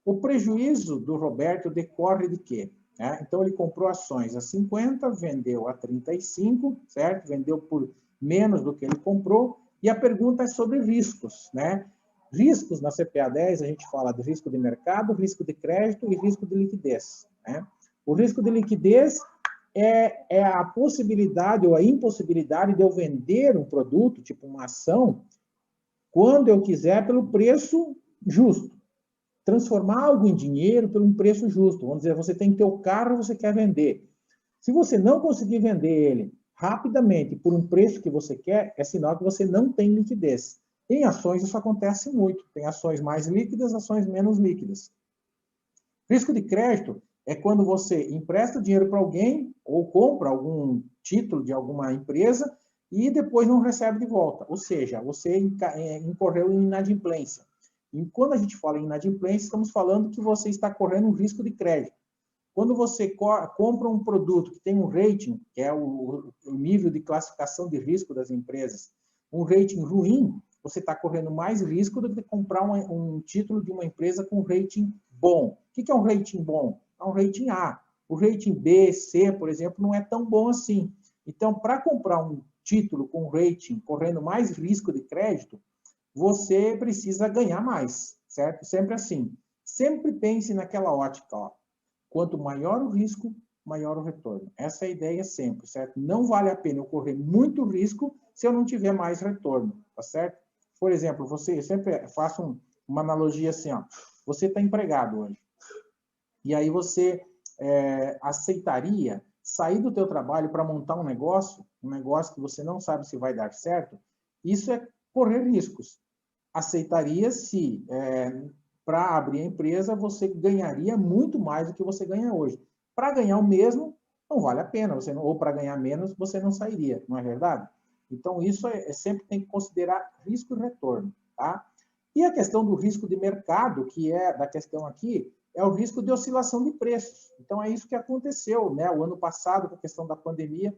O prejuízo do Roberto decorre de quê? né? Então, ele comprou ações a 50, vendeu a 35, certo? Vendeu por menos do que ele comprou. E a pergunta é sobre riscos, né? Riscos na CPA 10, a gente fala de risco de mercado, risco de crédito e risco de liquidez, né? O risco de liquidez é a possibilidade ou a impossibilidade de eu vender um produto, tipo uma ação, quando eu quiser, pelo preço justo. Transformar algo em dinheiro por um preço justo. Vamos dizer, você tem teu carro, você quer vender. Se você não conseguir vender ele rapidamente por um preço que você quer, é sinal que você não tem liquidez. Em ações isso acontece muito. Tem ações mais líquidas, ações menos líquidas. Risco de crédito é quando você empresta dinheiro para alguém ou compra algum título de alguma empresa e depois não recebe de volta. Ou seja, você incorreu em inadimplência. E quando a gente fala em inadimplência, estamos falando que você está correndo um risco de crédito. Quando você compra um produto que tem um rating, que é o nível de classificação de risco das empresas, um rating ruim, você está correndo mais risco do que comprar um título de uma empresa com rating bom. O que é um rating bom? É um rating A. O rating B, C, por exemplo, não é tão bom assim. Então, para comprar um título com rating correndo mais risco de crédito, você precisa ganhar mais, certo? Sempre assim. Sempre pense naquela ótica, ó. Quanto maior o risco, maior o retorno. Essa é a ideia sempre, certo? Não vale a pena eu correr muito risco se eu não tiver mais retorno, tá certo? Por exemplo, eu sempre faço uma analogia assim, ó. Você está empregado hoje. E aí você aceitaria sair do teu trabalho para montar um negócio que você não sabe se vai dar certo? Isso é correr riscos. Aceitaria se, para abrir a empresa, você ganharia muito mais do que você ganha hoje. Para ganhar o mesmo, não vale a pena. Ou para ganhar menos, você não sairia, não é verdade? Então, isso sempre tem que considerar risco e retorno, tá? E a questão do risco de mercado, que é da questão aqui, é o risco de oscilação de preços. Então, é isso que aconteceu, né? O ano passado, com a questão da pandemia,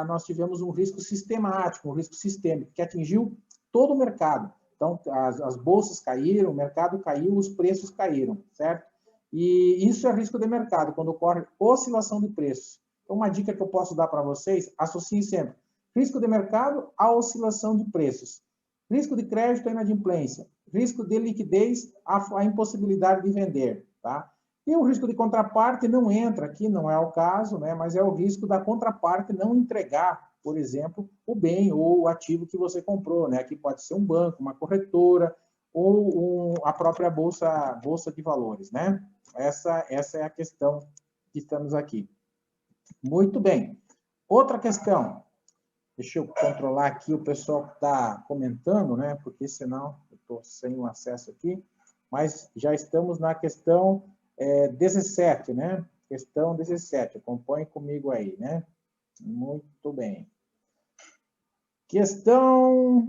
nós tivemos um risco sistemático, um risco sistêmico, que atingiu todo o mercado. Então, as bolsas caíram, o mercado caiu, os preços caíram, certo? E isso é risco de mercado, quando ocorre oscilação de preços. Então, uma dica que eu posso dar para vocês, associem sempre risco de mercado à oscilação de preços. Risco de crédito à inadimplência. Risco de liquidez à impossibilidade de vender, tá? E o risco de contraparte não entra aqui, não é o caso, né? Mas é o risco da contraparte não entregar, por exemplo, o bem ou o ativo que você comprou, né? Aqui pode ser um banco, uma corretora ou a própria bolsa de valores, né? Essa é a questão que estamos aqui. Muito bem. Outra questão. Deixa eu controlar aqui o pessoal que está comentando, né? Porque senão eu estou sem o acesso aqui. Mas já estamos na questão 17, né? Questão 17. Acompanhe comigo aí, né? Muito bem. Questão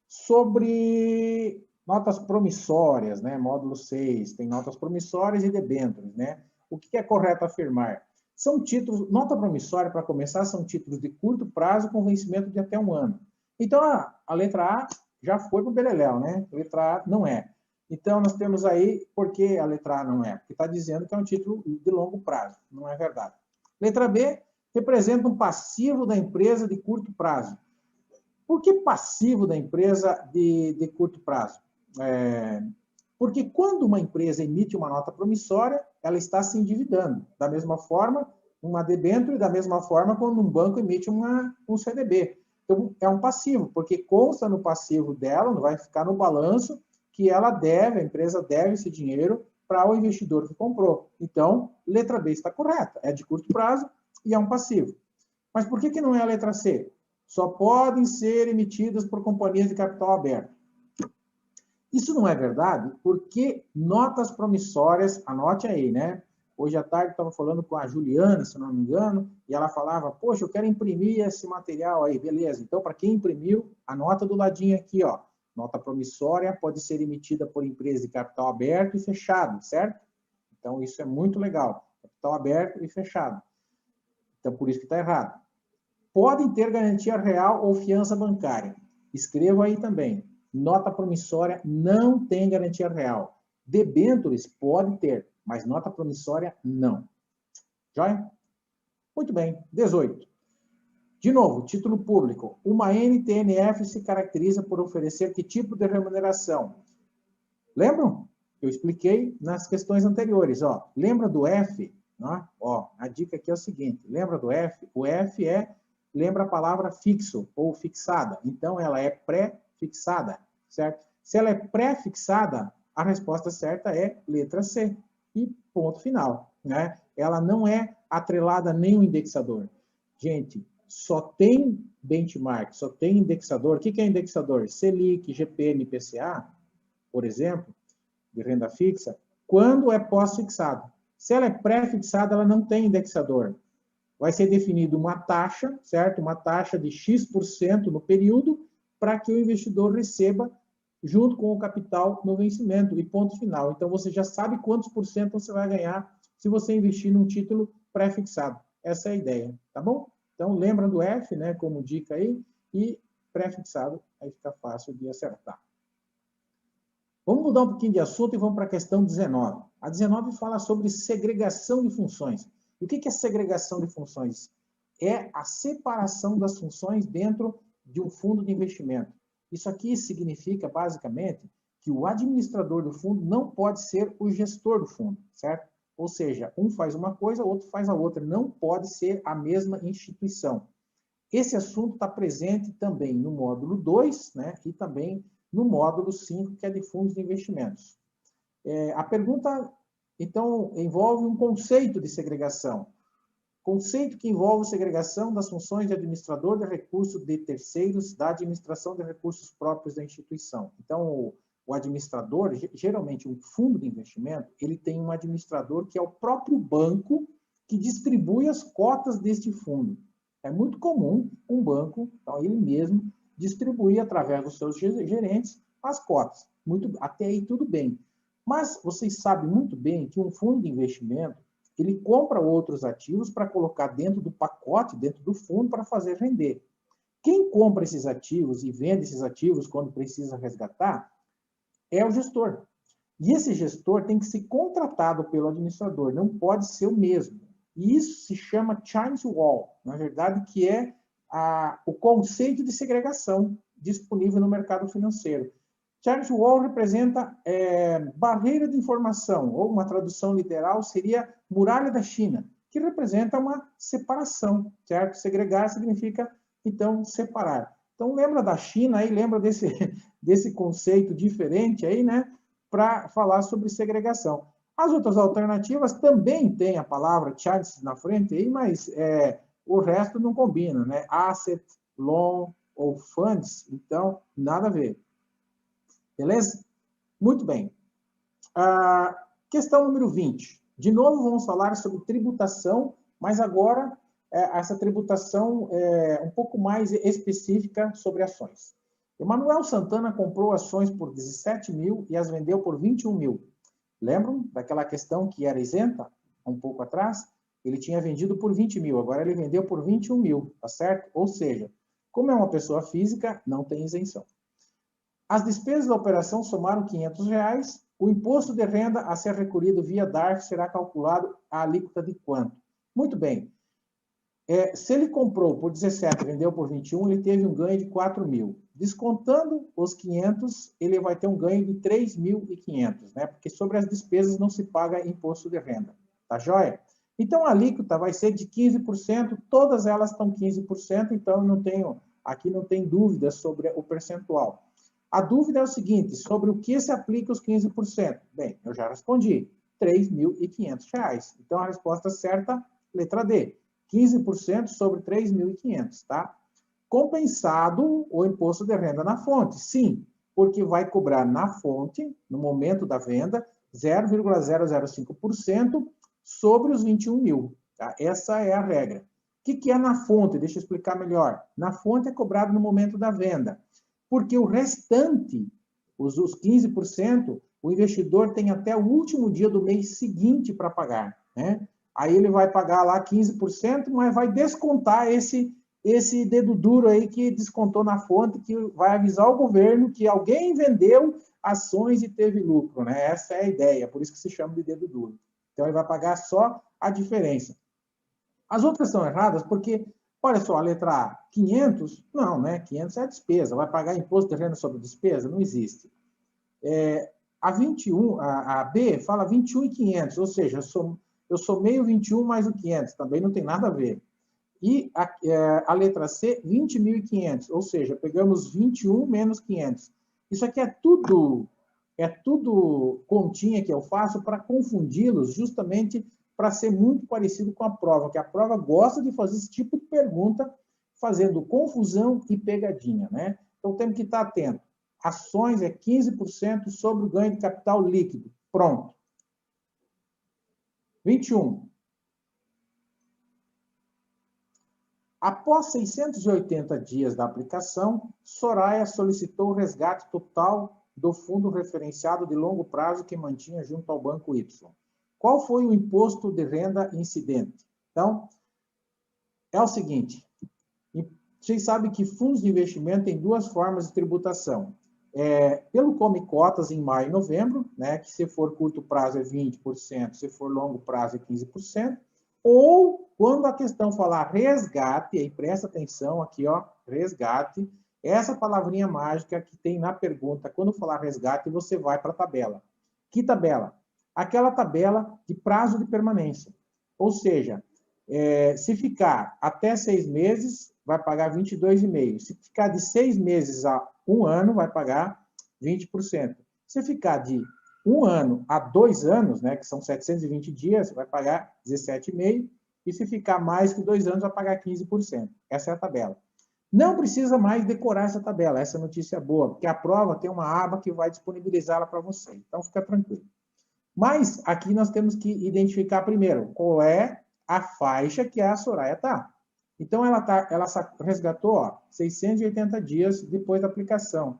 sobre notas promissórias, né? Módulo 6. Tem notas promissórias e debêntures, né? O que é correto afirmar? São títulos, nota promissória, para começar, são títulos de curto prazo com vencimento de até 1 ano. Então, a letra A já foi para o beleléu, né? A letra A não é. Então, nós temos aí, por que a letra A não é? Porque está dizendo que é um título de longo prazo. Não é verdade. Letra B, representa um passivo da empresa de curto prazo. Por que passivo da empresa de curto prazo? Porque quando uma empresa emite uma nota promissória, ela está se endividando. Da mesma forma, uma debênture, da mesma forma, quando um banco emite um CDB. Então, é um passivo, porque consta no passivo dela, não vai ficar no balanço, que ela deve, a empresa deve esse dinheiro para o investidor que comprou. Então, letra B está correta, é de curto prazo e é um passivo. Mas por que não é a letra C? Só podem ser emitidas por companhias de capital aberto. Isso não é verdade, porque notas promissórias, anote aí, né? Hoje à tarde estava falando com a Juliana, se não me engano, e ela falava, poxa, eu quero imprimir esse material aí, beleza. Então, para quem imprimiu, anota do ladinho aqui, ó. Nota promissória pode ser emitida por empresa de capital aberto e fechado, certo? Então, isso é muito legal. Capital aberto e fechado. Então, por isso que está errado. Podem ter garantia real ou fiança bancária. Escreva aí também. Nota promissória não tem garantia real. Debêntures pode ter, mas nota promissória não. Joia? Muito bem. 18. De novo, título público. Uma NTNF se caracteriza por oferecer que tipo de remuneração? Lembram? Eu expliquei nas questões anteriores. Ó. Lembra do F? Ó, a dica aqui é o seguinte. Lembra do F? O F lembra a palavra fixo ou fixada. Então, ela é pré-fixada, certo? Se ela é pré-fixada, a resposta certa é letra C. E ponto final, né? Ela não é atrelada a nenhum indexador. Gente, só tem benchmark, só tem indexador. O que é indexador? Selic, GPM, IPCA, por exemplo, de renda fixa, quando é pós-fixado. Se ela é pré-fixada, ela não tem indexador. Vai ser definida uma taxa, certo? Uma taxa de X% no período, para que o investidor receba junto com o capital no vencimento, e ponto final. Então, você já sabe quantos por cento você vai ganhar se você investir num título pré-fixado. Essa é a ideia, tá bom? Então, lembra do F, né, como dica aí, e pré-fixado, aí fica fácil de acertar. Vamos mudar um pouquinho de assunto e vamos para a questão 19. A 19 fala sobre segregação de funções. E o que é segregação de funções? É a separação das funções dentro de um fundo de investimento. Isso aqui significa, basicamente, que o administrador do fundo não pode ser o gestor do fundo, certo? Ou seja, um faz uma coisa, o outro faz a outra. Não pode ser a mesma instituição. Esse assunto está presente também no módulo 2, né? E também no módulo 5, que é de fundos de investimentos. A pergunta, então, envolve um conceito de segregação. Conceito que envolve segregação das funções de administrador de recursos de terceiros da administração de recursos próprios da instituição. Então, o administrador, geralmente um fundo de investimento, ele tem um administrador que é o próprio banco que distribui as cotas deste fundo. É muito comum um banco, então ele mesmo, distribuir através dos seus gerentes as cotas. Até aí tudo bem. Mas vocês sabem muito bem que um fundo de investimento, ele compra outros ativos para colocar dentro do pacote, dentro do fundo, para fazer render. Quem compra esses ativos e vende esses ativos quando precisa resgatar é o gestor. E esse gestor tem que ser contratado pelo administrador, não pode ser o mesmo. E isso se chama Charles Wall, na verdade, que é o conceito de segregação disponível no mercado financeiro. Charles Wall representa barreira de informação, ou uma tradução literal seria muralha da China, que representa uma separação, certo? Segregar significa, então, separar. Então, lembra da China aí, lembra desse conceito diferente aí, né? Para falar sobre segregação. As outras alternativas também têm a palavra Charles na frente aí, mas o resto não combina, né? Asset, loan ou funds, então, nada a ver. Beleza? Muito bem. Questão número 20. De novo, vamos falar sobre tributação, mas agora essa tributação é um pouco mais específica sobre ações. Emanuel Santana comprou ações por 17 mil e as vendeu por 21 mil. Lembram daquela questão que era isenta, um pouco atrás? Ele tinha vendido por 20 mil, agora ele vendeu por 21 mil, tá certo? Ou seja, como é uma pessoa física, não tem isenção. As despesas da operação somaram R$500, o imposto de renda a ser recolhido via DARF será calculado a alíquota de quanto? Muito bem. Se ele comprou por 17 e vendeu por 21, ele teve um ganho de 4 mil. Descontando os 500, ele vai ter um ganho de 3.500, né? Porque sobre as despesas não se paga imposto de renda. Tá joia? Então, a alíquota vai ser de 15%, todas elas estão 15%, então aqui não tem dúvida sobre o percentual. A dúvida é o seguinte, sobre o que se aplica os 15%? Bem, eu já respondi, R$3.500. Então, a resposta certa, letra D, 15% sobre 3.500, tá? Compensado o imposto de renda na fonte? Sim, porque vai cobrar na fonte, no momento da venda, 0,005% sobre os 21 mil. Tá? Essa é a regra. O que é na fonte? Deixa eu explicar melhor. Na fonte é cobrado no momento da venda. Porque o restante, os 15%, o investidor tem até o último dia do mês seguinte para pagar, né? Aí ele vai pagar lá 15%, mas vai descontar esse dedo duro aí que descontou na fonte, que vai avisar o governo que alguém vendeu ações e teve lucro, né? Essa é a ideia, por isso que se chama de dedo duro. Então, ele vai pagar só a diferença. As outras são erradas porque, olha só, a letra A, 500, não, né? 500 é a despesa, vai pagar imposto de renda sobre despesa? Não existe. A 21, a B fala 21.500, ou seja, eu somei o 21 mais o 500, também não tem nada a ver. E a letra C, 20.500, ou seja, pegamos 21 menos 500. Isso aqui é tudo continha que eu faço para confundi-los, justamente para ser muito parecido com a prova, que a prova gosta de fazer esse tipo de pergunta, fazendo confusão e pegadinha, né? Então, temos que estar atento. Ações é 15% sobre o ganho de capital líquido. Pronto. 21. Após 680 dias da aplicação, Soraya solicitou o resgate total do fundo referenciado de longo prazo que mantinha junto ao Banco Y. Qual foi o imposto de renda incidente? Então, é o seguinte, vocês sabem que fundos de investimento têm duas formas de tributação. Pelo Come Cotas em maio e novembro, né, que se for curto prazo é 20%, se for longo prazo é 15%, ou quando a questão falar resgate, aí presta atenção aqui, ó, resgate, essa palavrinha mágica que tem na pergunta, quando falar resgate, você vai para a tabela. Que tabela? Aquela tabela de prazo de permanência. Ou seja, se ficar até 6 meses, vai pagar 22,5%. Se ficar de 6 meses a 1 ano, vai pagar 20%. Se ficar de 1 ano a 2 anos, né, que são 720 dias, vai pagar 17,5%. E se ficar mais que 2 anos, vai pagar 15%. Essa é a tabela. Não precisa mais decorar essa tabela, essa notícia é boa, porque a prova tem uma aba que vai disponibilizá-la para você. Então, fica tranquilo. Mas aqui nós temos que identificar primeiro qual é a faixa que a Soraya está. Então, ela resgatou, ó, 680 dias depois da aplicação.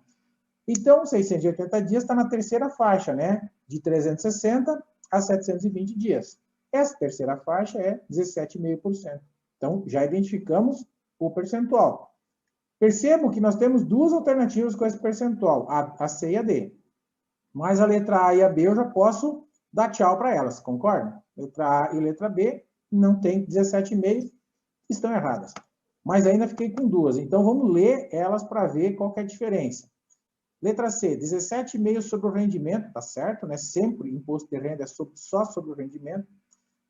Então, 680 dias está na terceira faixa, né? De 360 a 720 dias. Essa terceira faixa é 17,5%. Então, já identificamos o percentual. Percebam que nós temos duas alternativas com esse percentual, a C e a D. Mas a letra A e a B eu já posso dar tchau para elas, concorda? Letra A e letra B não tem 17,5%, estão erradas. Mas ainda fiquei com duas. Então, vamos ler elas para ver qual que é a diferença. Letra C, 17,5% sobre o rendimento, tá certo, né? Sempre imposto de renda é só sobre o rendimento.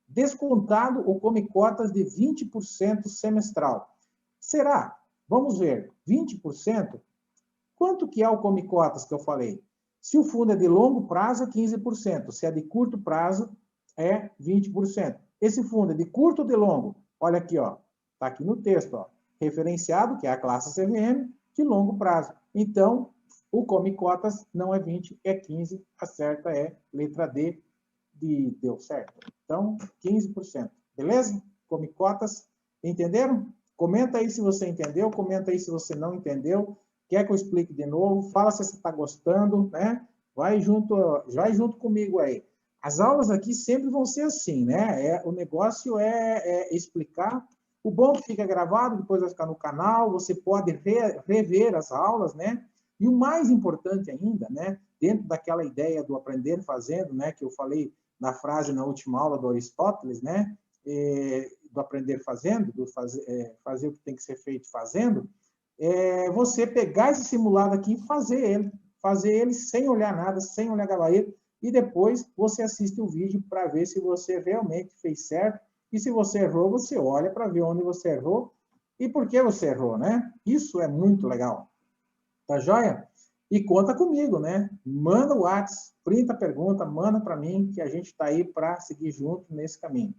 Descontado o Come Cotas de 20% semestral. Será? Vamos ver, 20%? Quanto que é o Come Cotas que eu falei? Se o fundo é de longo prazo, é 15%. Se é de curto prazo, é 20%. Esse fundo é de curto ou de longo? Olha aqui, ó. Está aqui no texto, ó. Referenciado, que é a classe CVM, de longo prazo. Então, o Come Cotas não é 20, é 15. A certa é letra D, deu certo. Então, 15%. Beleza? Come Cotas. Entenderam? Comenta aí se você entendeu, comenta aí se você não entendeu. Quer que eu explique de novo? Fala se você está gostando, né? Vai junto comigo aí. As aulas aqui sempre vão ser assim, né? O negócio é explicar. O bom que fica gravado, depois vai ficar no canal, você pode rever as aulas, né? E o mais importante ainda, né? Dentro daquela ideia do aprender fazendo, né? Que eu falei na frase na última aula do Aristóteles, né? Do aprender fazendo, do fazer o que tem que ser feito fazendo, você pegar esse simulado aqui e fazer ele sem olhar nada, sem olhar gabarito, e depois você assiste o vídeo para ver se você realmente fez certo, e se você errou, você olha para ver onde você errou e por que você errou, né? Isso é muito legal. Tá joia? E conta comigo, né? Manda o WhatsApp, printa a pergunta, manda para mim, que a gente está aí para seguir junto nesse caminho.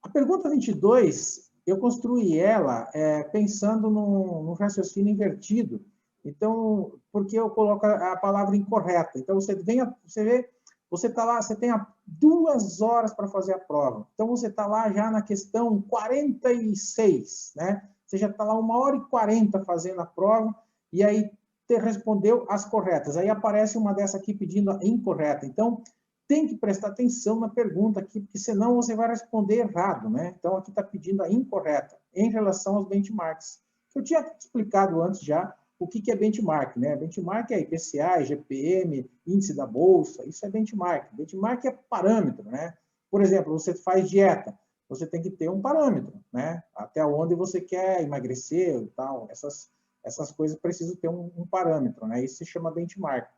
A pergunta 22, eu construí ela pensando no raciocínio invertido. Então, porque eu coloco a palavra incorreta. Então, você vê, você está lá, você tem 2 horas para fazer a prova. Então, você está lá já na questão 46, né? Você já está lá 1h40 fazendo a prova, e aí você respondeu as corretas. Aí aparece uma dessa aqui pedindo a incorreta. Então, tem que prestar atenção na pergunta aqui, porque senão você vai responder errado, né? Então, aqui está pedindo a incorreta em relação aos benchmarks. Eu tinha explicado antes já o que é benchmark, né? Benchmark é IPCA, IGPM, índice da bolsa, isso é benchmark. Benchmark é parâmetro, né? Por exemplo, você faz dieta, você tem que ter um parâmetro, né? Até onde você quer emagrecer e tal, essas coisas precisam ter um parâmetro, né? Isso se chama benchmark.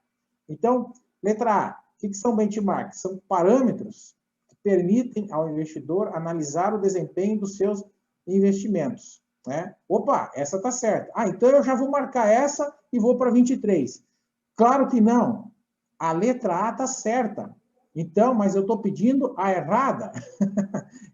Então, letra A, o que são benchmarks? São parâmetros que permitem ao investidor analisar o desempenho dos seus investimentos, né? Opa, essa está certa. Ah, então eu já vou marcar essa e vou para 23. Claro que não. A letra A está certa. Então, mas eu estou pedindo a errada.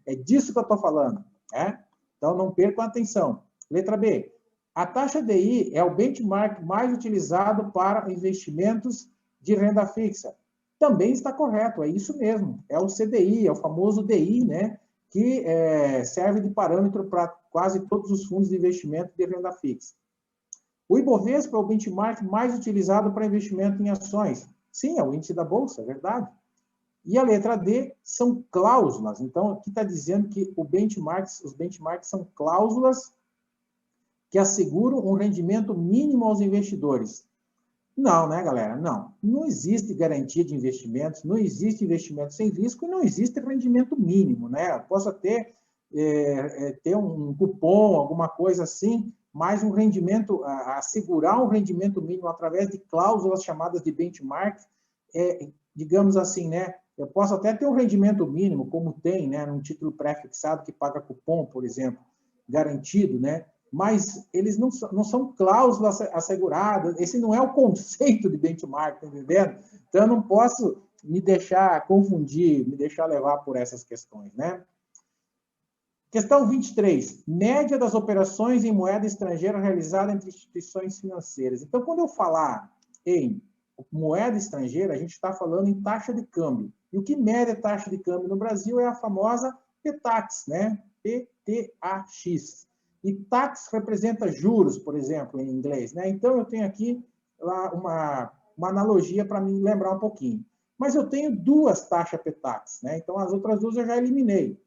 É disso que eu estou falando, né? Então, não percam a atenção. Letra B. A taxa DI é o benchmark mais utilizado para investimentos de renda fixa. Também está correto, é isso mesmo. É o CDI, é o famoso DI, né? Que serve de parâmetro para quase todos os fundos de investimento de renda fixa. O Ibovespa é o benchmark mais utilizado para investimento em ações. Sim, é o índice da Bolsa, é verdade. E a letra D são cláusulas. Então, aqui está dizendo que os benchmarks são cláusulas que asseguram um rendimento mínimo aos investidores. Não, né, galera? Não. Não existe garantia de investimentos, não existe investimento sem risco e não existe rendimento mínimo, né? Eu posso até ter um cupom, alguma coisa assim, mas um rendimento, assegurar um rendimento mínimo através de cláusulas chamadas de benchmark, digamos assim, né? Eu posso até ter um rendimento mínimo, como tem, né, num título pré-fixado que paga cupom, por exemplo, garantido, né? Mas eles não são cláusulas asseguradas, esse não é o conceito de benchmark, tá entendendo? Então, eu não posso me deixar confundir, me deixar levar por essas questões, né? Questão 23. Média das operações em moeda estrangeira realizada entre instituições financeiras. Então, quando eu falar em moeda estrangeira, a gente está falando em taxa de câmbio. E o que mede a taxa de câmbio no Brasil é a famosa PTAX, né? PTAX. E tax representa juros, por exemplo, em inglês, né? Então, eu tenho aqui lá uma analogia para me lembrar um pouquinho. Mas eu tenho duas taxas PTAX, né? Então, as outras duas eu já eliminei.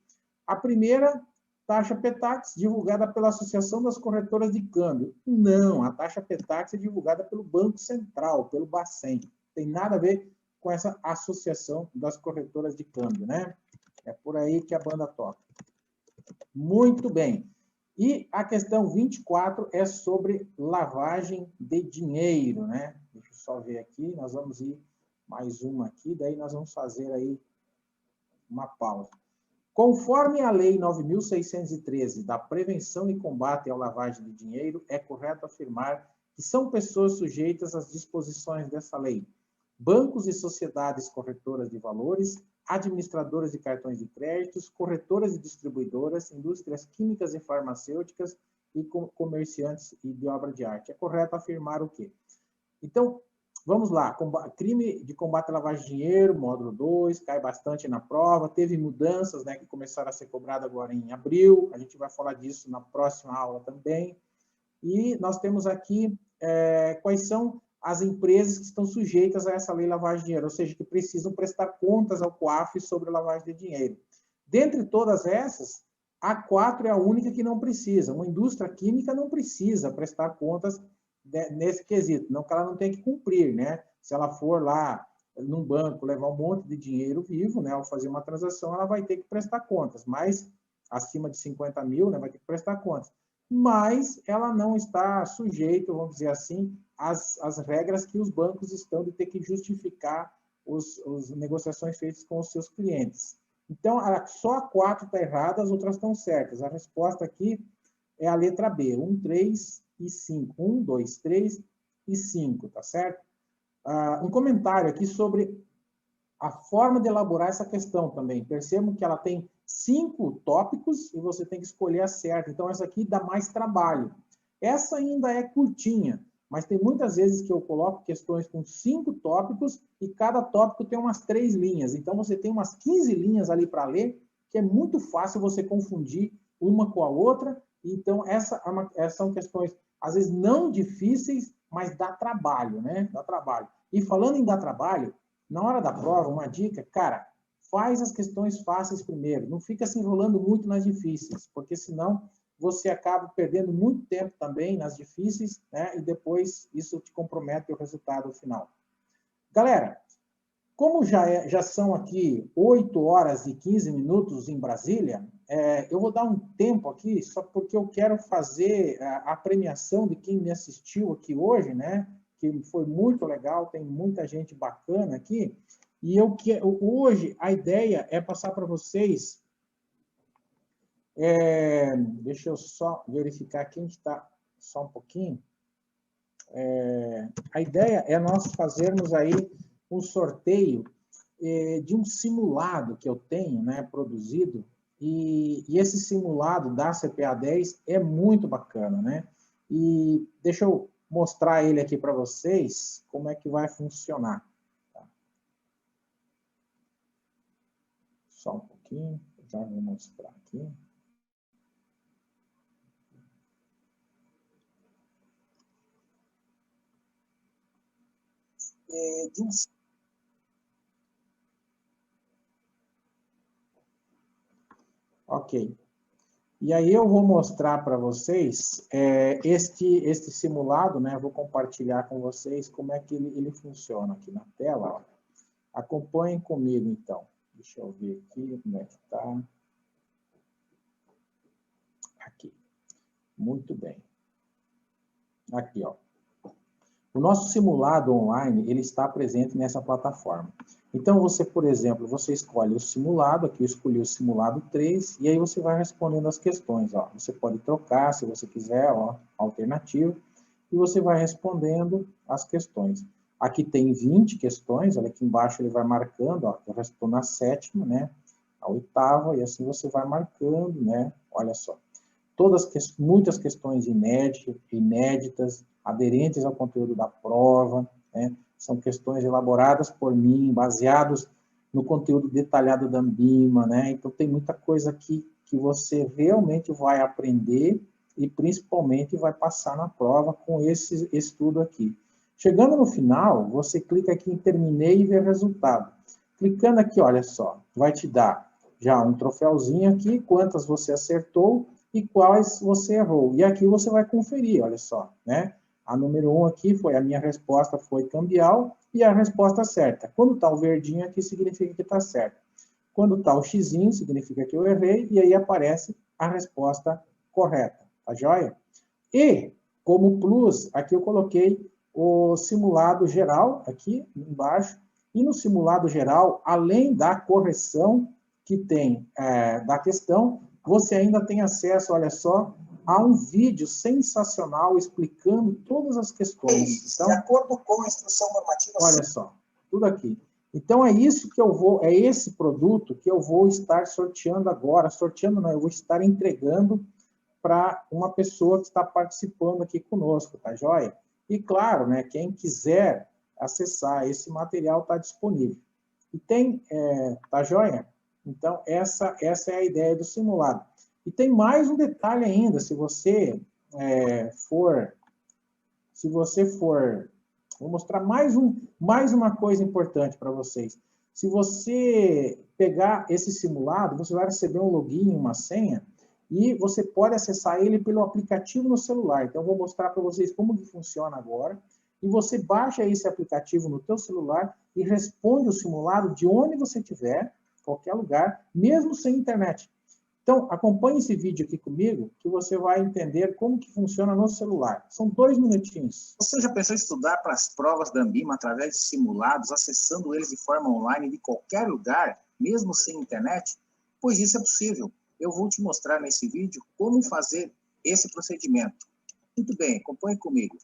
A primeira, taxa PTAX, divulgada pela Associação das Corretoras de Câmbio. Não, a taxa PTAX é divulgada pelo Banco Central, pelo Bacen. Não tem nada a ver com essa Associação das Corretoras de Câmbio, né? É por aí que a banda toca. Muito bem. E a questão 24 é sobre lavagem de dinheiro, né? Deixa eu só ver aqui, nós vamos ir mais uma aqui, daí nós vamos fazer aí uma pausa. Conforme a Lei 9.613 da Prevenção e Combate à Lavagem de Dinheiro, é correto afirmar que são pessoas sujeitas às disposições dessa lei. Bancos e sociedades corretoras de valores, administradoras de cartões de créditos, corretoras e distribuidoras, indústrias químicas e farmacêuticas e comerciantes e de obra de arte. É correto afirmar o quê? Então, vamos lá. Crime de combate à lavagem de dinheiro, módulo 2, cai bastante na prova. Teve mudanças, né, que começaram a ser cobradas agora em abril. A gente vai falar disso na próxima aula também. E nós temos aqui quais são as empresas que estão sujeitas a essa lei lavagem de dinheiro, ou seja, que precisam prestar contas ao COAF sobre lavagem de dinheiro. Dentre todas essas, a 4 é a única que não precisa. Uma indústria química não precisa prestar contas nesse quesito, não que ela não tenha que cumprir, né? Se ela for lá num banco levar um monte de dinheiro vivo, né, ao fazer uma transação, ela vai ter que prestar contas, mas acima de 50 mil, né, vai ter que prestar contas. Mas ela não está sujeita, vamos dizer assim, às regras que os bancos estão de ter que justificar as negociações feitas com os seus clientes. Então, só a 4 está errada, as outras estão certas. A resposta aqui é a letra B, 1, 3 e 5. 1, 2, 3 e 5, tá certo? Um comentário aqui sobre a forma de elaborar essa questão também. Percebam que ela tem 5 tópicos e você tem que escolher a certa. Então, essa aqui dá mais trabalho. Essa ainda é curtinha, mas tem muitas vezes que eu coloco questões com 5 tópicos e cada tópico tem umas 3 linhas. Então, você tem umas 15 linhas ali para ler, que é muito fácil você confundir uma com a outra. Então, essas são questões, às vezes, não difíceis, mas dá trabalho, né? Dá trabalho. E falando em dar trabalho, na hora da prova, uma dica, cara, faz as questões fáceis primeiro. Não fica se enrolando muito nas difíceis, porque senão você acaba perdendo muito tempo também nas difíceis, né? E depois isso te compromete o resultado final. Galera, como já são aqui 8 horas e 15 minutos em Brasília, eu vou dar um tempo aqui, só porque eu quero fazer a premiação de quem me assistiu aqui hoje, né? Que foi muito legal, tem muita gente bacana aqui. E hoje a ideia é passar para vocês. Deixa eu só verificar quem está, só um pouquinho. A ideia é nós fazermos aí um sorteio de um simulado que eu tenho, né, produzido, e esse simulado da CPA10 é muito bacana, né? E deixa eu mostrar ele aqui para vocês, como é que vai funcionar. Tá? Só um pouquinho, já vou mostrar aqui. Ok. E aí eu vou mostrar para vocês este simulado, né? Eu vou compartilhar com vocês como é que ele funciona aqui na tela. Ó. Acompanhem comigo, então. Deixa eu ver aqui como é que está. Aqui. Muito bem. Aqui, ó. O nosso simulado online, ele está presente nessa plataforma. Então, você, por exemplo, você escolhe o simulado, aqui eu escolhi o simulado 3, e aí você vai respondendo as questões. Ó. Você pode trocar, se você quiser, ó, alternativo, e você vai respondendo as questões. Aqui tem 20 questões, olha aqui embaixo ele vai marcando, ó, eu estou na 7ª, né, a 8ª, e assim você vai marcando, né, olha só. Muitas questões inéditas, aderentes ao conteúdo da prova, né? São questões elaboradas por mim, baseados no conteúdo detalhado da Ambima, né? Então, tem muita coisa aqui que você realmente vai aprender e, principalmente, vai passar na prova com esse estudo aqui. Chegando no final, você clica aqui em Terminei e ver resultado. Clicando aqui, olha só, vai te dar já um troféuzinho aqui, quantas você acertou e quais você errou. E aqui você vai conferir, olha só, né? A número 1 aqui foi, a minha resposta foi cambial e a resposta certa. Quando está o verdinho aqui, significa que está certo. Quando está o xizinho, significa que eu errei, e aí aparece a resposta correta. Tá joia? E, como plus, aqui eu coloquei o simulado geral, aqui embaixo, e no simulado geral, além da correção que tem da questão, você ainda tem acesso, olha só, a um vídeo sensacional explicando todas as questões. Então, de acordo com a instrução normativa. Olha só, tudo aqui. Então, é isso que eu vou, é esse produto que eu vou estar sorteando agora. Sorteando não, eu vou estar entregando para uma pessoa que está participando aqui conosco, tá joia? E claro, né, quem quiser acessar esse material está disponível. E tem, tá joia? Então, essa é a ideia do simulado. E tem mais um detalhe ainda, se você for, vou mostrar mais uma coisa importante para vocês. Se você pegar esse simulado, você vai receber um login, uma senha, e você pode acessar ele pelo aplicativo no celular. Então, eu vou mostrar para vocês como que funciona agora. E você baixa esse aplicativo no teu celular e responde o simulado de onde você estiver, qualquer lugar, mesmo sem internet. Então, acompanhe esse vídeo aqui comigo, que você vai entender como que funciona no celular. São 2 minutinhos. Você já pensou em estudar para as provas da Ambima através de simulados, acessando eles de forma online de qualquer lugar, mesmo sem internet? Pois isso é possível. Eu vou te mostrar nesse vídeo como fazer esse procedimento. Muito bem, acompanhe comigo.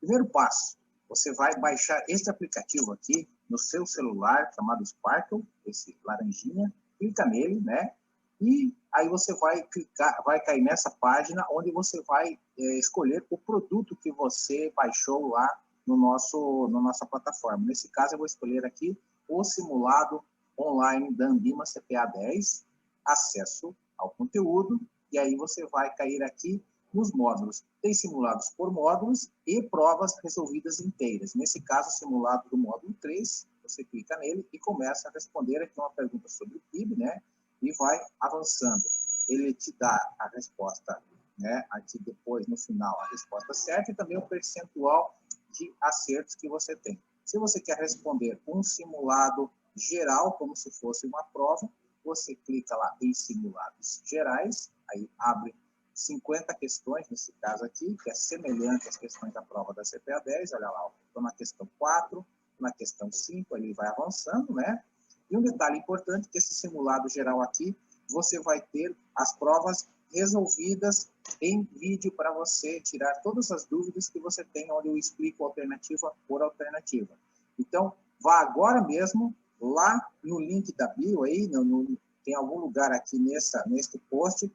Primeiro passo, você vai baixar este aplicativo aqui no seu celular, chamado Sparkle, esse laranjinha. Clica nele, né? E aí você vai clicar, vai cair nessa página onde você vai escolher o produto que você baixou lá na nossa plataforma. Nesse caso, eu vou escolher aqui o simulado online da Ambima CPA10, acesso ao conteúdo, e aí você vai cair aqui nos módulos. Tem simulados por módulos e provas resolvidas inteiras. Nesse caso, o simulado do módulo 3, você clica nele e começa a responder aqui uma pergunta sobre o PIB, né? E vai avançando. Ele te dá a resposta, né? Aqui depois, no final, a resposta certa e também o percentual de acertos que você tem. Se você quer responder um simulado geral, como se fosse uma prova, você clica lá em simulados gerais, aí abre 50 questões, nesse caso aqui, que é semelhante às questões da prova da CPA 10, olha lá, estou na questão 4, na questão 5, ele vai avançando, né? E um detalhe importante, que esse simulado geral aqui, você vai ter as provas resolvidas em vídeo para você tirar todas as dúvidas que você tem, onde eu explico alternativa por alternativa. Então, vá agora mesmo lá no link da bio, aí, tem algum lugar aqui neste post,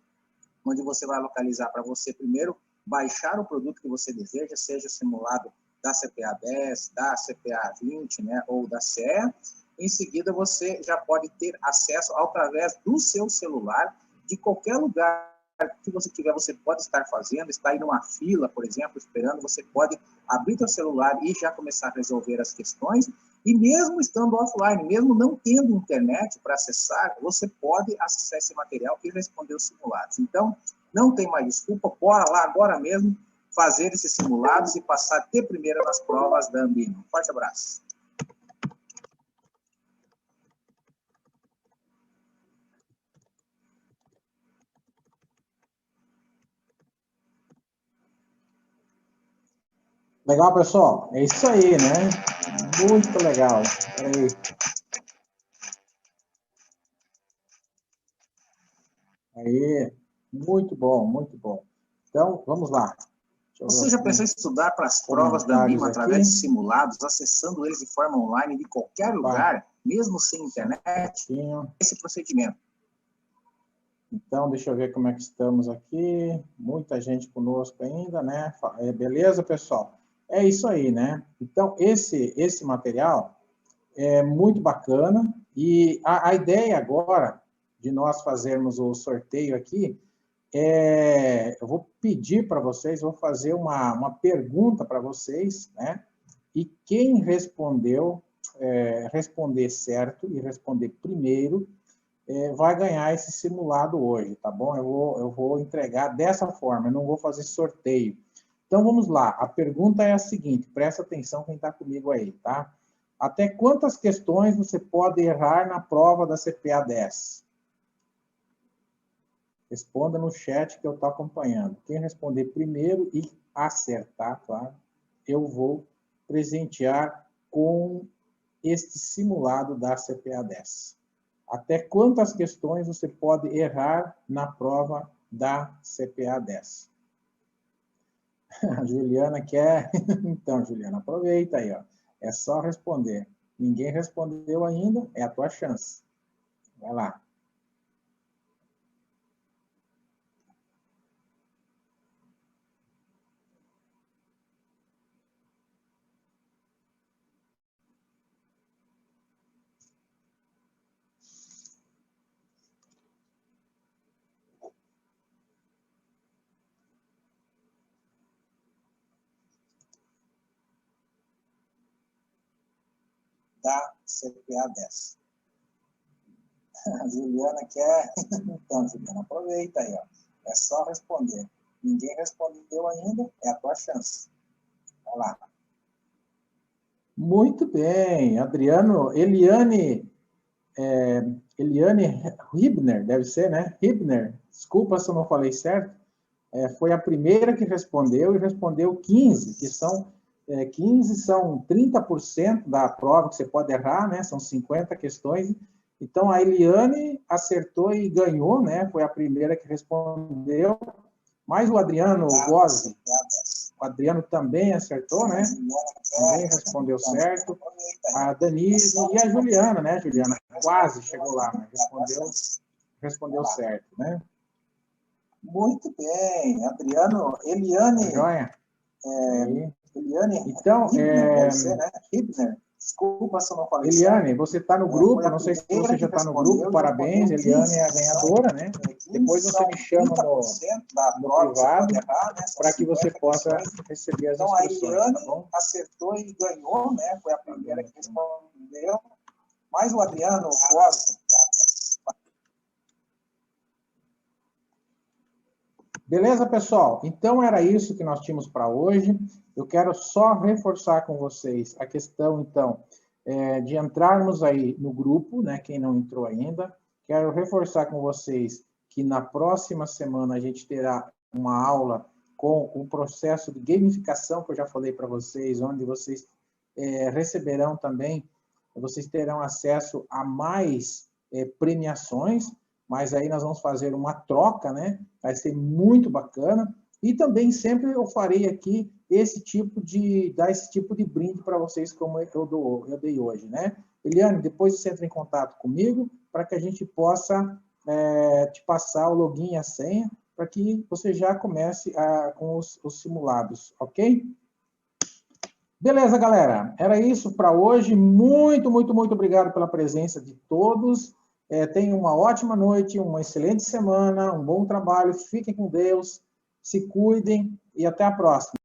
onde você vai localizar para você primeiro baixar o produto que você deseja, seja o simulado da CPA 10, da CPA 20, né, ou da CEA. Em seguida, você já pode ter acesso através do seu celular, de qualquer lugar que você tiver, você pode estar fazendo, está aí numa fila, por exemplo, esperando, você pode abrir seu celular e já começar a resolver as questões, e mesmo estando offline, mesmo não tendo internet para acessar, você pode acessar esse material e responder os simulados. Então, não tem mais desculpa, bora lá agora mesmo fazer esses simulados e passar de primeira nas provas da Ambima. Um forte abraço. Legal, pessoal? É isso aí, né? Muito legal. Peraí. Aí, muito bom, muito bom. Então, vamos lá. Você já pensou em estudar para as provas da Ambima através de simulados, acessando eles de forma online de qualquer lugar, mesmo sem internet? Esse procedimento. Então, deixa eu ver como é que estamos aqui. Muita gente conosco ainda, né? Beleza, pessoal? É isso aí, né? Então, esse material é muito bacana. E a ideia agora de nós fazermos o sorteio aqui eu vou pedir para vocês, vou fazer uma pergunta para vocês, né? E quem responder certo e responder primeiro, vai ganhar esse simulado hoje, tá bom? Eu vou entregar dessa forma, eu não vou fazer sorteio. Então, vamos lá. A pergunta é a seguinte, presta atenção quem está comigo aí, tá? Até quantas questões você pode errar na prova da CPA 10? Responda no chat que eu estou acompanhando. Quem responder primeiro e acertar, claro, eu vou presentear com este simulado da CPA 10. Até quantas questões você pode errar na prova da CPA 10? A Juliana quer... Então, Juliana, aproveita aí, ó. É só responder. Ninguém respondeu ainda, é a tua chance. Vai lá. Da CPA 10. A Juliana quer... Então, Juliana, aproveita aí, ó. É só responder. Ninguém respondeu ainda, é a tua chance. Vai lá. Muito bem. Adriano, Eliane Hibner, deve ser, né? Hibner, desculpa se eu não falei certo. Foi a primeira que respondeu e respondeu 15, que são 15 são 30% da prova que você pode errar, né? São 50 questões. Então, a Eliane acertou e ganhou, né? Foi a primeira que respondeu. Mas o Adriano Gozzi, o Adriano também acertou, né? Também respondeu certo. A Danise e a Juliana, né, Juliana? Quase chegou lá, mas respondeu certo, né? Muito bem. Adriano, Eliane... Joia. Eliane... Então, deve ser, né? Hibner. Desculpa se eu não falei Eliane, certo. você está no grupo, não sei se você já está no grupo, parabéns, Eliane é a ganhadora, né? Depois você me chama no privado para que você possa receber as instruções, então, a Eliane tá bom? acertou e ganhou, né? Foi a primeira que respondeu. Mas o Adriano Gozzi... Beleza, pessoal? Então, era isso que nós tínhamos para hoje. Eu quero só reforçar com vocês a questão, então, de entrarmos aí no grupo, né? Quem não entrou ainda, Quero reforçar com vocês que na próxima semana a gente terá uma aula com o processo de gamificação, que eu já falei para vocês, onde vocês receberão também, vocês terão acesso a mais premiações, mas aí nós vamos fazer uma troca, né? Vai ser muito bacana. E também sempre eu farei aqui dar esse tipo de brinde para vocês, como eu dei hoje, né? Eliane, depois você entra em contato comigo para que a gente possa te passar o login e a senha para que você já comece com os simulados, ok? Beleza, galera. Era isso para hoje. Muito, muito, muito obrigado pela presença de todos. Tenham uma ótima noite, uma excelente semana, um bom trabalho. Fiquem com Deus, se cuidem e até a próxima.